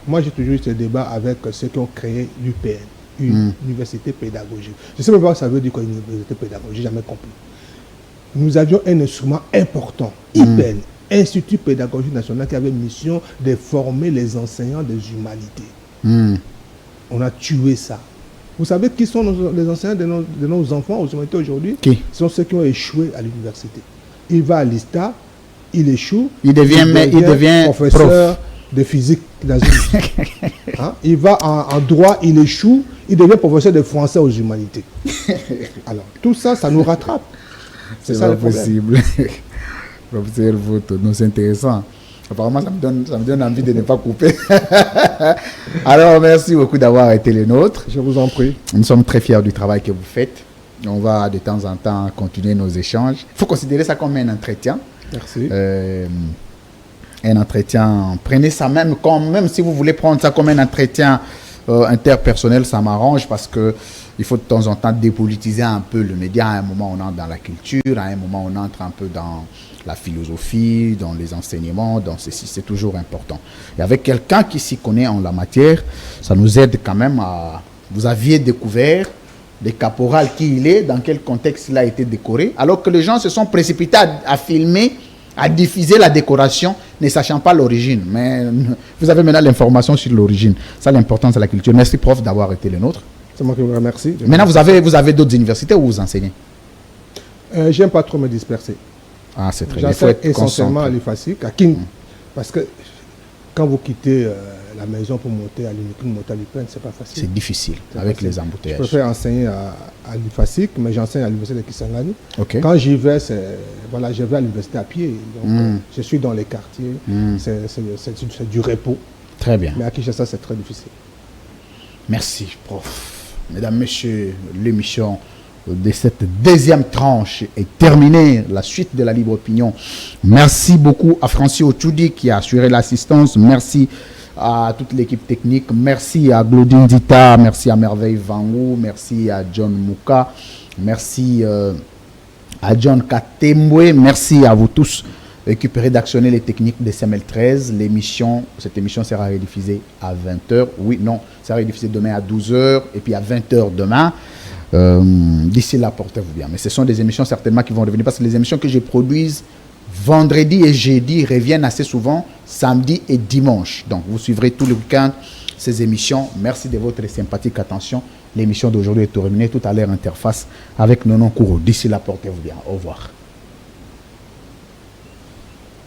moi j'ai toujours eu ce débat avec ceux qui ont créé l'UPN, une université pédagogique. Je ne sais même pas ce que ça veut dire, quoi, une université pédagogique, j'ai jamais compris. Nous avions un instrument important, IPN, Institut pédagogique national, qui avait mission de former les enseignants des humanités. On a tué ça. Vous savez qui sont les enseignants de nos enfants aux humanités aujourd'hui? Qui? Ce sont ceux qui ont échoué à l'université. Il va à l'ISTA, il échoue, il devient professeur de physique. Hein? Il va en droit, il échoue, il devient professeur de français aux humanités. Alors, tout ça, ça nous rattrape. C'est ça le possible. Professeur Vauto, c'est intéressant. Apparemment, ça me donne envie de ne pas couper. Alors, merci beaucoup d'avoir été les nôtres. Je vous en prie. Nous sommes très fiers du travail que vous faites. On va de temps en temps continuer nos échanges. Il faut considérer ça comme un entretien. Merci. Un entretien, prenez ça même si vous voulez prendre ça comme un entretien interpersonnel, ça m'arrange parce que il faut de temps en temps dépolitiser un peu le média. À un moment, on entre dans la culture, à un moment, on entre un peu dans la philosophie, dans les enseignements, dans ceci, c'est toujours important. Et avec quelqu'un qui s'y connaît en la matière, ça nous aide quand même à... Vous aviez découvert des caporals qui il est, dans quel contexte il a été décoré, alors que les gens se sont précipités à filmer, à diffuser la décoration, ne sachant pas l'origine. Mais vous avez maintenant l'information sur l'origine. Ça, l'importance de la culture. Merci, prof, d'avoir été le nôtre. C'est moi qui vous remercie. Maintenant, vous avez d'autres universités où vous enseignez? J'aime pas trop me disperser. Ah, c'est très bien. J'enseigne essentiellement à l'IFASIC, à King. Parce que quand vous quittez la maison pour monter à l'UPN, c'est pas facile. C'est difficile avec les embouteillages. Je préfère enseigner à l'IFASIC, mais j'enseigne à l'université de Kisangani. Okay. Quand j'y vais, je vais à l'université à pied. Donc, je suis dans les quartiers. C'est du repos. Très bien. Mais à Kinshasa, c'est très difficile. Merci, prof. Mesdames, messieurs, l'émission de cette deuxième tranche est terminée. La suite de la libre opinion. Merci beaucoup à Francis Ochoudi qui a assuré l'assistance. Merci à toute l'équipe technique. Merci à Glodine Dita. Merci à Merveille Vangou. Merci à John Mouka. Merci à John Katembwe. Merci à vous tous qui rédactionnez les techniques de CML13. Cette émission sera rediffusée à 20h. Oui, non, sera rediffusée demain à 12h et puis à 20h demain. D'ici là, portez-vous bien. Mais ce sont des émissions certainement qui vont revenir parce que les émissions que je produise vendredi et jeudi reviennent assez souvent samedi et dimanche. Donc, vous suivrez tout le week-end ces émissions. Merci de votre sympathique attention. L'émission d'aujourd'hui est terminée. Tout à l'heure, interface avec Nonon Kourou. D'ici là, portez-vous bien. Au revoir.